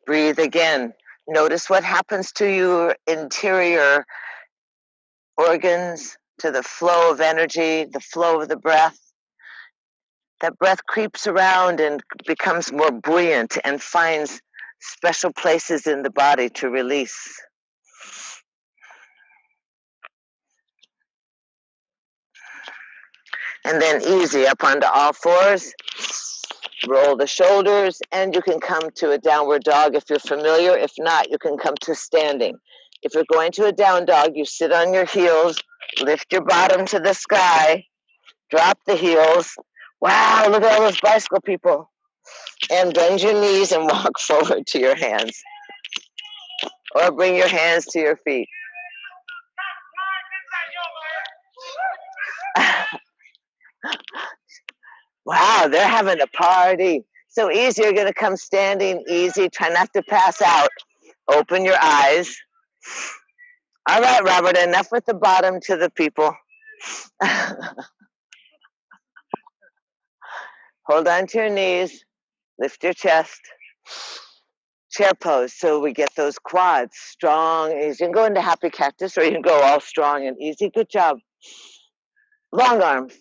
S1: Breathe again. Notice what happens to your interior organs, to the flow of energy, the flow of the breath. That breath creeps around and becomes more buoyant and finds special places in the body to release. And then easy up onto all fours. Roll the shoulders, and you can come to a downward dog if you're familiar. If not, you can come to standing. If you're going to a down dog, you sit on your heels, lift your bottom to the sky, drop the heels. Wow, look at all those bicycle people. And bend your knees and walk forward to your hands. Or bring your hands to your feet. Wow, they're having a party. So easy, you're going to come standing easy. Try not to pass out. Open your eyes. All right, Robert, enough with the bottom to the people. Hold on to your knees. Lift your chest. Chair pose, so we get those quads strong. You can go into happy cactus, or you can go all strong and easy. Good job. Long arms.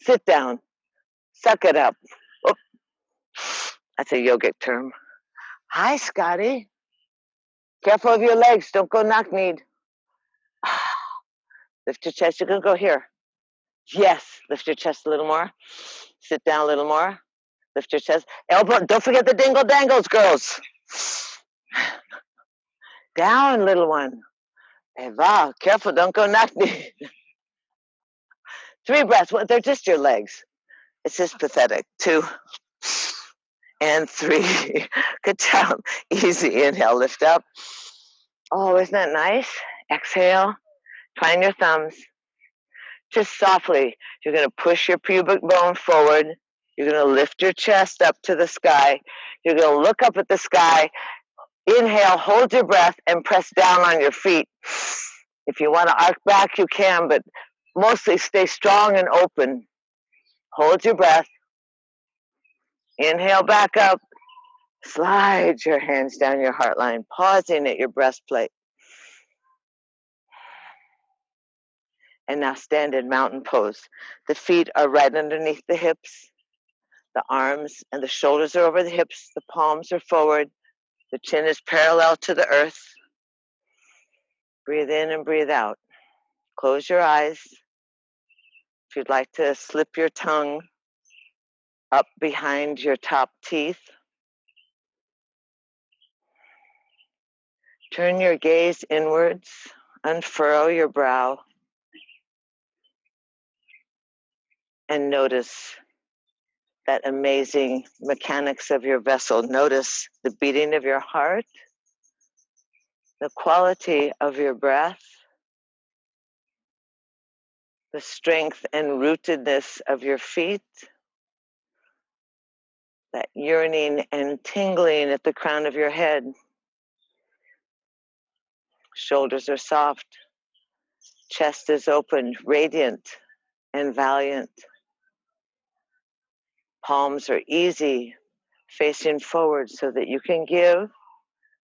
S1: Sit down. Suck it up. Oop. That's a yogic term. Hi, Scotty. Careful of your legs. Don't go knock-kneed. Lift your chest. You can go here. Yes. Lift your chest a little more. Sit down a little more. Lift your chest. Elbow. Don't forget the dingle dangles, girls. Down, little one. Eva, careful. Don't go knock me. 3 breaths. Well, they're just your legs. It's just pathetic. 2 and 3. Good job. Easy. Inhale. Lift up. Oh, isn't that nice? Exhale. Twine your thumbs. Just softly. You're going to push your pubic bone forward. You're going to lift your chest up to the sky. You're going to look up at the sky. Inhale, hold your breath, and press down on your feet. If you want to arc back, you can, but mostly stay strong and open. Hold your breath. Inhale back up. Slide your hands down your heart line, pausing at your breastplate. And now stand in mountain pose. The feet are right underneath the hips. The arms and the shoulders are over the hips. The palms are forward. The chin is parallel to the earth. Breathe in and breathe out. Close your eyes. If you'd like to slip your tongue up behind your top teeth, turn your gaze inwards, unfurrow your brow, and notice that amazing mechanics of your vessel. Notice the beating of your heart, the quality of your breath, the strength and rootedness of your feet, that yearning and tingling at the crown of your head. Shoulders are soft, chest is open, radiant and valiant. Palms are easy, facing forward so that you can give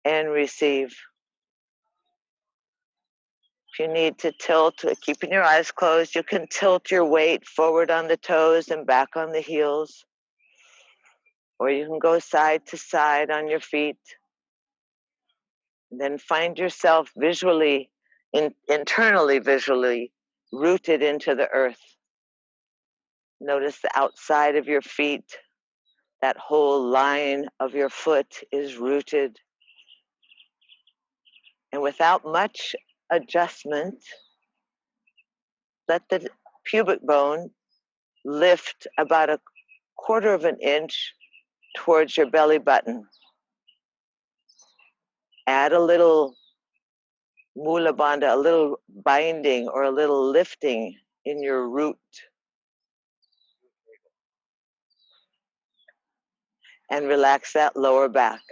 S1: and receive. If you need to tilt, keeping your eyes closed, you can tilt your weight forward on the toes and back on the heels. Or you can go side to side on your feet. And then find yourself visually, internally visually, rooted into the earth. Notice the outside of your feet. That whole line of your foot is rooted. And without much adjustment, let the pubic bone lift about 1/4 of an inch towards your belly button. Add a little mula bandha, a little binding or a little lifting in your root. And relax that lower back.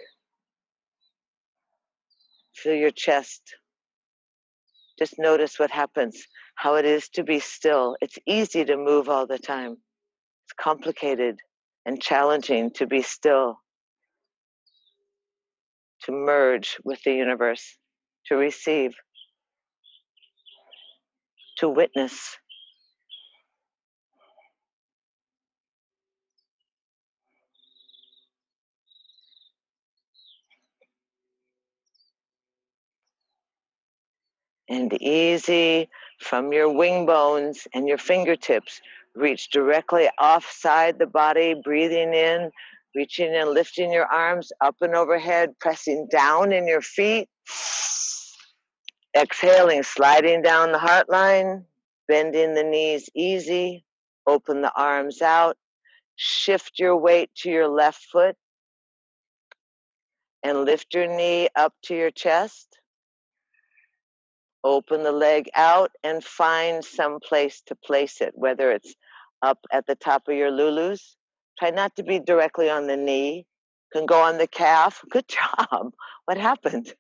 S1: Feel your chest. Just notice what happens, how it is to be still. It's easy to move all the time. It's complicated and challenging to be still, to merge with the universe, to receive, to witness. And easy from your wing bones and your fingertips, reach directly offside the body, breathing in, reaching and lifting your arms up and overhead, pressing down in your feet. Exhaling, sliding down the heart line, bending the knees easy, open the arms out, shift your weight to your left foot, and lift your knee up to your chest. Open the leg out and find some place to place it, whether it's up at the top of your lulus. Try not to be directly on the knee. Can go on the calf. Good job. What happened?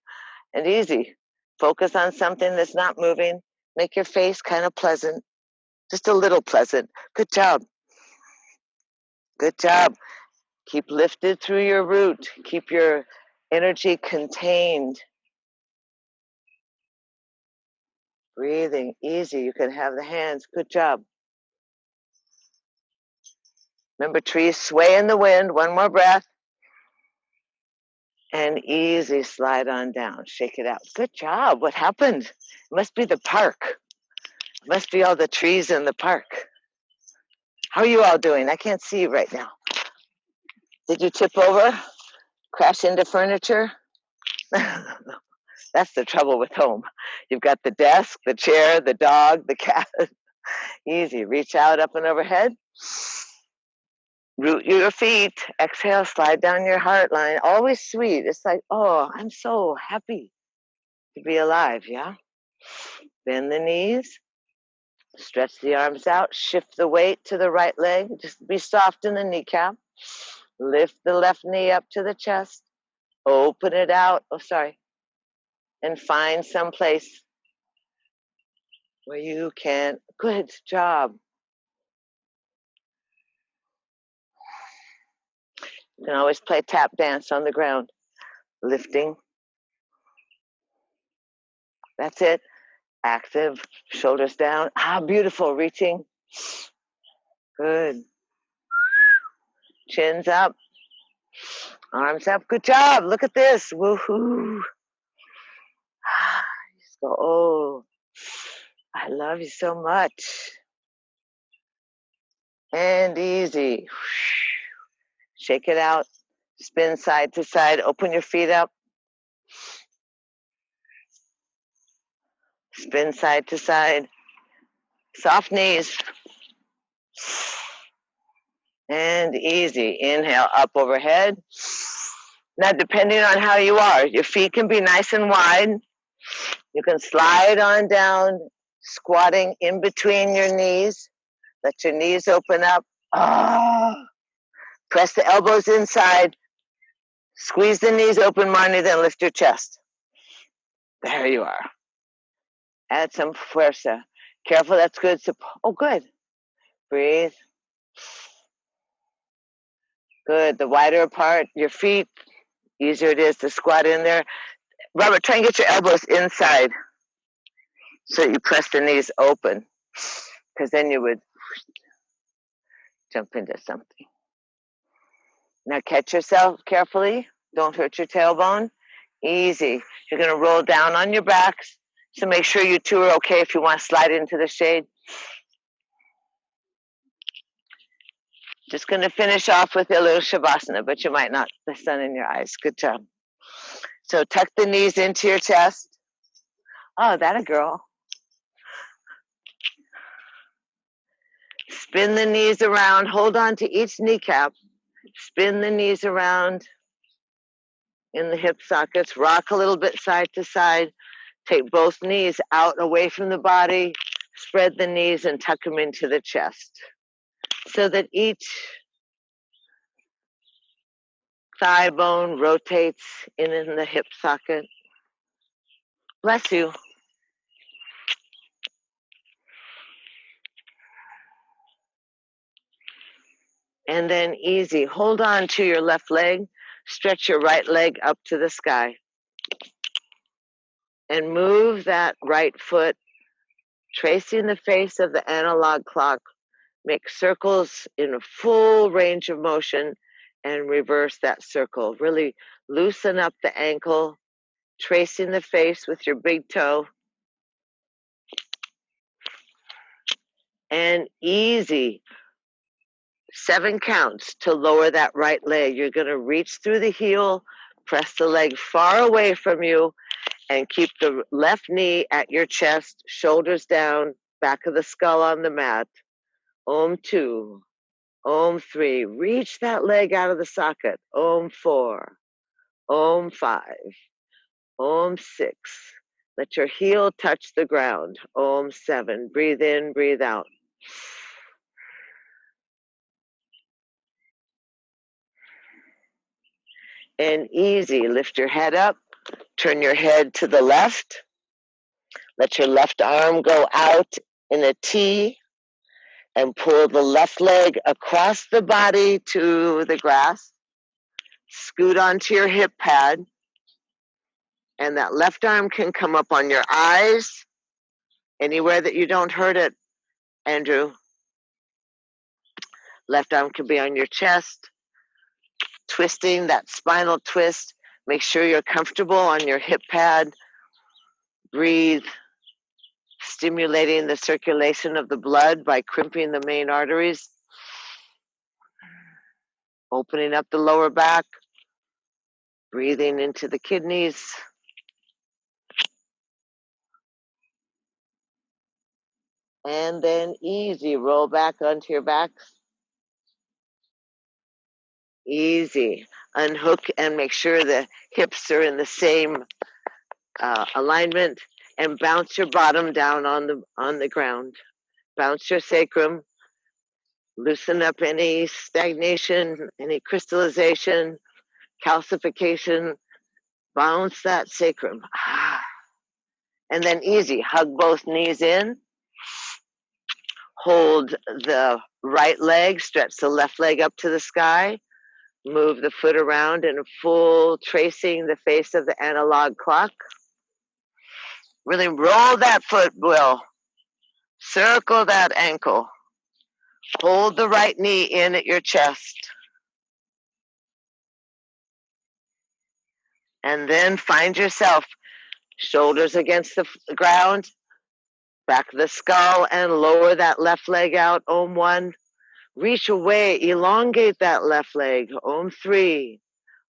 S1: And easy. Focus on something that's not moving. Make your face kind of pleasant, just a little pleasant. Good job. Good job. Keep lifted through your root. Keep your energy contained. Breathing easy. You can have the hands. Good job. Remember, trees sway in the wind. One more breath. And easy slide on down. Shake it out. Good job. What happened? It must be the park. It must be all the trees in the park. How are you all doing? I can't see you right now. Did you tip over? Crash into furniture? That's the trouble with home. You've got the desk, the chair, the dog, the cat. Easy. Reach out up and overhead. Root your feet. Exhale, slide down your heart line. Always sweet. It's like, oh, I'm so happy to be alive, yeah? Bend the knees. Stretch the arms out. Shift the weight to the right leg. Just be soft in the kneecap. Lift the left knee up to the chest. Open it out. Oh, sorry. And find some place where you can. Good job. You can always play tap dance on the ground. Lifting. That's it. Active. Shoulders down. Ah, beautiful. Reaching. Good. Chins up. Arms up. Good job. Look at this. Woohoo. Just go, oh, I love you so much. And easy. Shake it out. Spin side to side. Open your feet up. Spin side to side. Soft knees. And easy. Inhale up overhead. Now, depending on how you are, your feet can be nice and wide. You can slide on down, squatting in between your knees. Let your knees open up. Ah. Press the elbows inside. Squeeze the knees open, Marnie, then lift your chest. There you are. Add some fuerza. Careful, that's good. Oh, good. Breathe. Good. The wider apart your feet, easier it is to squat in there. Robert, try and get your elbows inside so you press the knees open, because then you would jump into something. Now catch yourself carefully. Don't hurt your tailbone. Easy. You're going to roll down on your backs. So make sure you two are okay if you want to slide into the shade. Just going to finish off with a little Shavasana, but you might not. The sun in your eyes. Good job. So tuck the knees into your chest. Oh, that a girl. Spin the knees around. Hold on to each kneecap. Spin the knees around in the hip sockets. Rock a little bit side to side. Take both knees out away from the body. Spread the knees and tuck them into the chest so that each thigh bone rotates in the hip socket. Bless you. And then easy. Hold on to your left leg. Stretch your right leg up to the sky. And move that right foot, tracing the face of the analog clock. Make circles in a full range of motion and reverse that circle. Really loosen up the ankle, tracing the face with your big toe. And easy. 7 counts to lower that right leg. You're going to reach through the heel, press the leg far away from you, and keep the left knee at your chest, shoulders down, back of the skull on the mat. Om 2. Om 3. Reach that leg out of the socket. Om 4. Om 5. Om 6. Let your heel touch the ground. Om 7. Breathe in, breathe out. And easy. Lift your head up. Turn your head to the left. Let your left arm go out in a T and pull the left leg across the body to the grass. Scoot onto your hip pad. And that left arm can come up on your eyes, anywhere that you don't hurt it, Andrew. Left arm can be on your chest. Twisting that spinal twist. Make sure you're comfortable on your hip pad. Breathe, stimulating the circulation of the blood by crimping the main arteries. Opening up the lower back, breathing into the kidneys. And then easy, roll back onto your back. Easy. Unhook and make sure the hips are in the same alignment, and bounce your bottom down on the ground. Bounce your sacrum. Loosen up any stagnation, any crystallization, calcification. Bounce that sacrum. And then easy. Hug both knees in. Hold the right leg. Stretch the left leg up to the sky. Move the foot around in a full tracing the face of the analog clock. Really roll that foot, Will. Circle that ankle. Hold the right knee in at your chest. And then find yourself shoulders against the ground, back of the skull, and lower that left leg out. Om 1. Reach away, elongate that left leg. Om 3.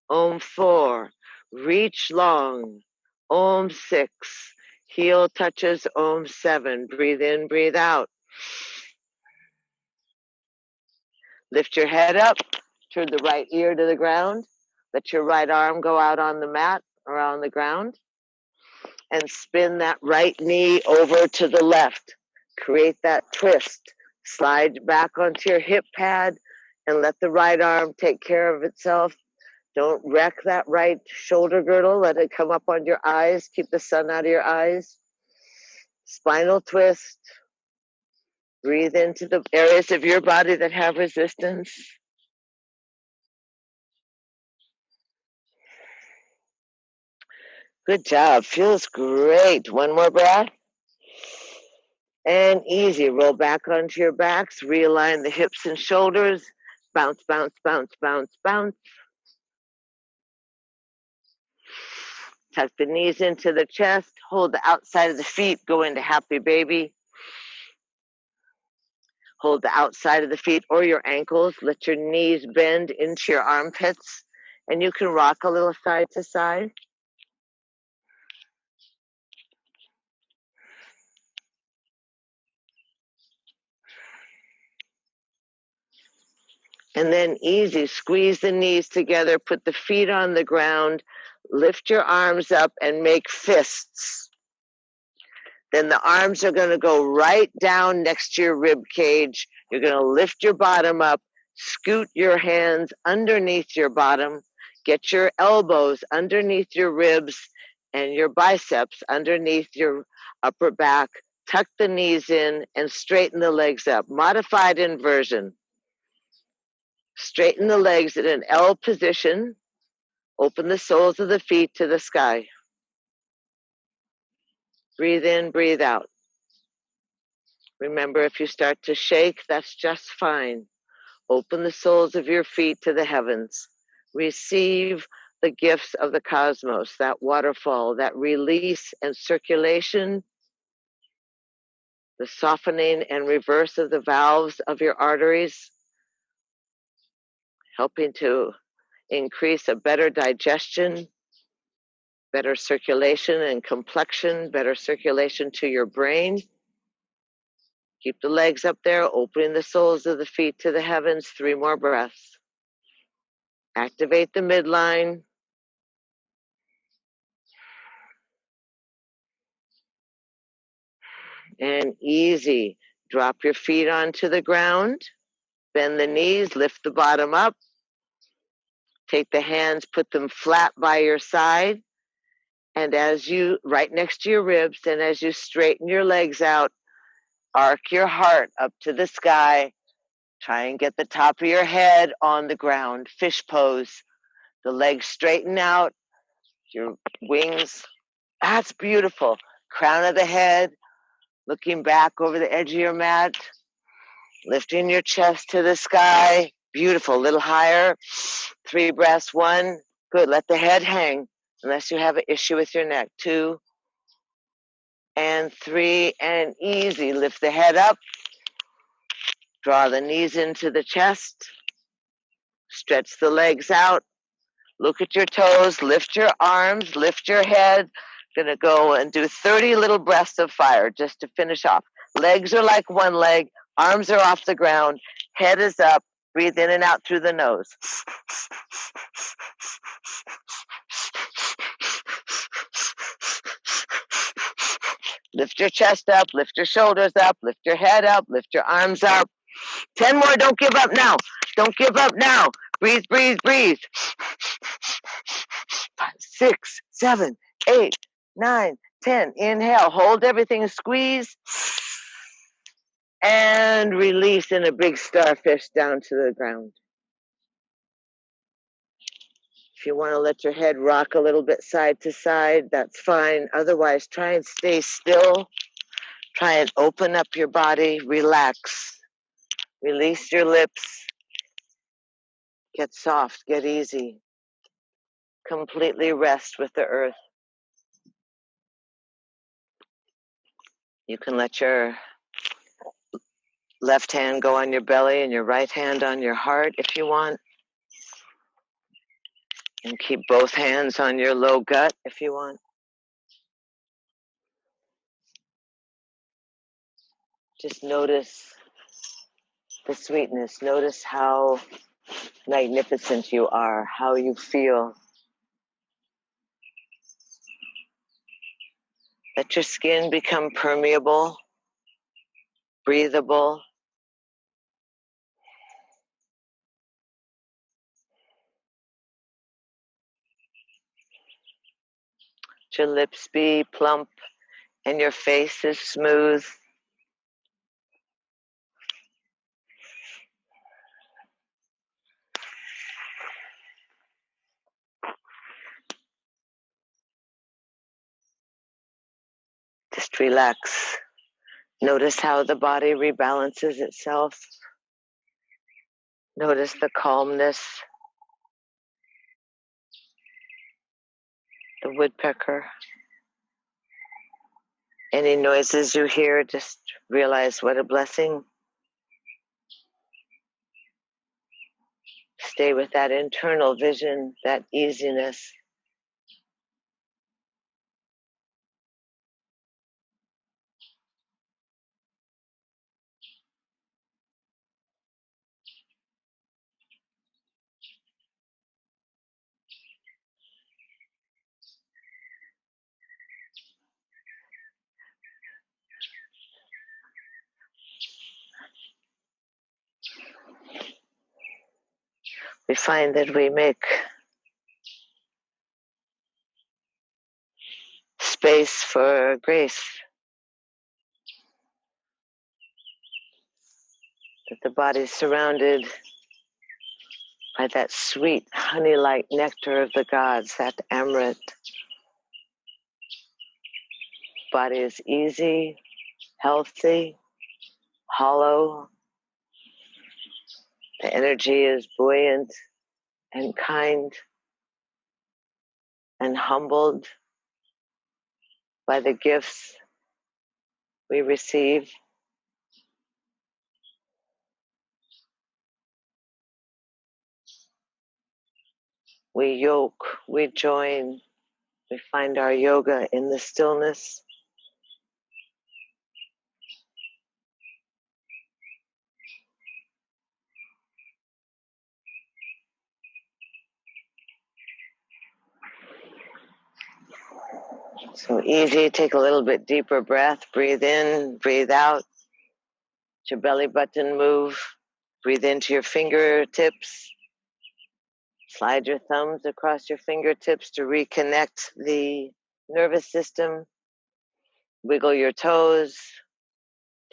S1: Om 4. Reach long. Om 6. Heel touches Om 7. Breathe in, breathe out. Lift your head up, turn the right ear to the ground. Let your right arm go out on the mat or on the ground. And spin that right knee over to the left. Create that twist. Slide back onto your hip pad and let the right arm take care of itself. Don't wreck that right shoulder girdle. Let it come up on your eyes. Keep the sun out of your eyes. Spinal twist. Breathe into the areas of your body that have resistance. Good job. Feels great. One more breath. And easy. Roll back onto your backs. Realign the hips and shoulders. Bounce, bounce, bounce, bounce, bounce. Tuck the knees into the chest. Hold the outside of the feet. Go into happy baby. Hold the outside of the feet or your ankles. Let your knees bend into your armpits. And you can rock a little side to side. And then easy, squeeze the knees together, put the feet on the ground, lift your arms up and make fists. Then the arms are going to go right down next to your rib cage. You're going to lift your bottom up, scoot your hands underneath your bottom, get your elbows underneath your ribs and your biceps underneath your upper back, tuck the knees in and straighten the legs up. Modified inversion. Straighten the legs in an L position. Open the soles of the feet to the sky. Breathe in, breathe out. Remember, if you start to shake, that's just fine. Open the soles of your feet to the heavens. Receive the gifts of the cosmos, that waterfall, that release and circulation, the softening and reverse of the valves of your arteries, helping to increase a better digestion, better circulation and complexion, better circulation to your brain. Keep the legs up there, opening the soles of the feet to the heavens. 3 more breaths. Activate the midline. And easy. Drop your feet onto the ground. Bend the knees, lift the bottom up. Take the hands, put them flat by your side. And as you, right next to your ribs, and as you straighten your legs out, arc your heart up to the sky. Try and get the top of your head on the ground. Fish pose. The legs straighten out. Your wings. That's beautiful. Crown of the head. Looking back over the edge of your mat. Lifting your chest to the sky. Beautiful. A little higher. 3 breaths. 1. Good. Let the head hang. Unless you have an issue with your neck. 2. And 3. And easy. Lift the head up. Draw the knees into the chest. Stretch the legs out. Look at your toes. Lift your arms. Lift your head. Going to go and do 30 little breaths of fire just to finish off. Legs are like one leg. Arms are off the ground. Head is up. Breathe in and out through the nose. Lift your chest up. Lift your shoulders up. Lift your head up. Lift your arms up. 10 more. Don't give up now. Don't give up now. Breathe, breathe, breathe. 5, 6, 7, 8, 9, 10. Inhale. Hold everything. Squeeze. And release in a big starfish down to the ground. If you want to let your head rock a little bit side to side, that's fine. Otherwise, try and stay still. Try and open up your body. Relax. Release your lips. Get soft. Get easy. Completely rest with the earth. You can let your left hand go on your belly and your right hand on your heart if you want. And keep both hands on your low gut if you want. Just notice the sweetness. Notice how magnificent you are, how you feel. Let your skin become permeable, breathable. Let your lips be plump and your face is smooth. Just relax. Notice how the body rebalances itself. Notice the calmness. The woodpecker. Any noises you hear, just realize what a blessing. Stay with that internal vision, that easiness. We find that we make space for grace. That the body is surrounded by that sweet honey-like nectar of the gods, that amrit. Body is easy, healthy, hollow. The energy is buoyant and kind and humbled by the gifts we receive. We yoke, we join, we find our yoga in the stillness. So easy, take a little bit deeper breath, breathe in, breathe out. Let your belly button move, breathe into your fingertips. Slide your thumbs across your fingertips to reconnect the nervous system. Wiggle your toes.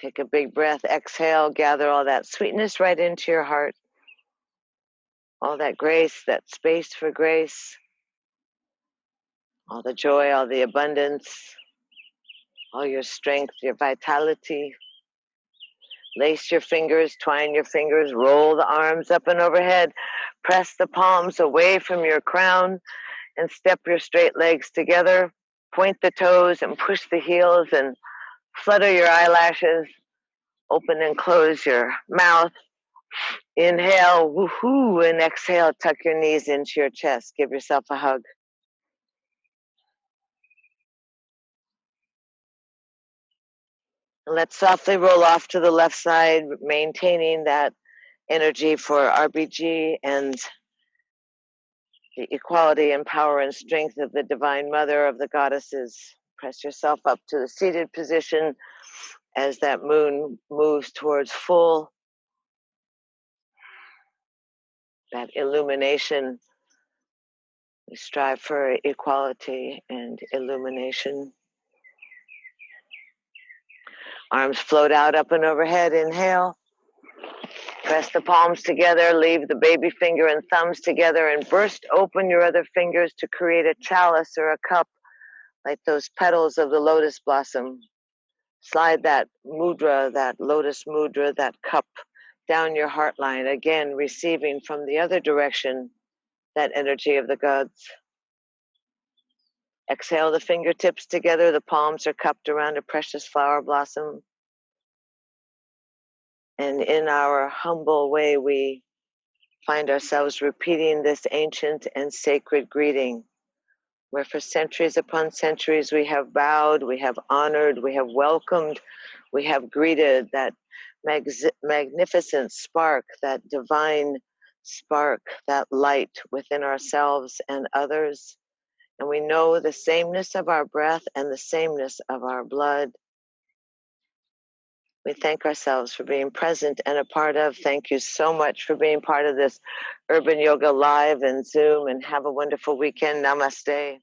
S1: Take a big breath, exhale, gather all that sweetness right into your heart. All that grace, that space for grace. All the joy, all the abundance, all your strength, your vitality. Lace your fingers, twine your fingers, roll the arms up and overhead. Press the palms away from your crown and step your straight legs together. Point the toes and push the heels and flutter your eyelashes. Open and close your mouth. Inhale, woohoo, and exhale, tuck your knees into your chest. Give yourself a hug. And let's softly roll off to the left side, maintaining that energy for RBG and the equality and power and strength of the Divine Mother of the goddesses. Press yourself up to the seated position as that moon moves towards full, that illumination. We strive for equality and illumination. Arms float out, up and overhead. Inhale. Press the palms together, leave the baby finger and thumbs together, and burst open your other fingers to create a chalice or a cup, like those petals of the lotus blossom. Slide that mudra, that lotus mudra, that cup down your heart line, again receiving from the other direction that energy of the gods. Exhale the fingertips together, the palms are cupped around a precious flower blossom. And in our humble way, we find ourselves repeating this ancient and sacred greeting, where for centuries upon centuries we have bowed, we have honored, we have welcomed, we have greeted that magnificent spark, that divine spark, that light within ourselves and others. And we know the sameness of our breath and the sameness of our blood. We thank ourselves for being present and a part of. Thank you so much for being part of this Urban Yoga Live and Zoom, and have a wonderful weekend. Namaste.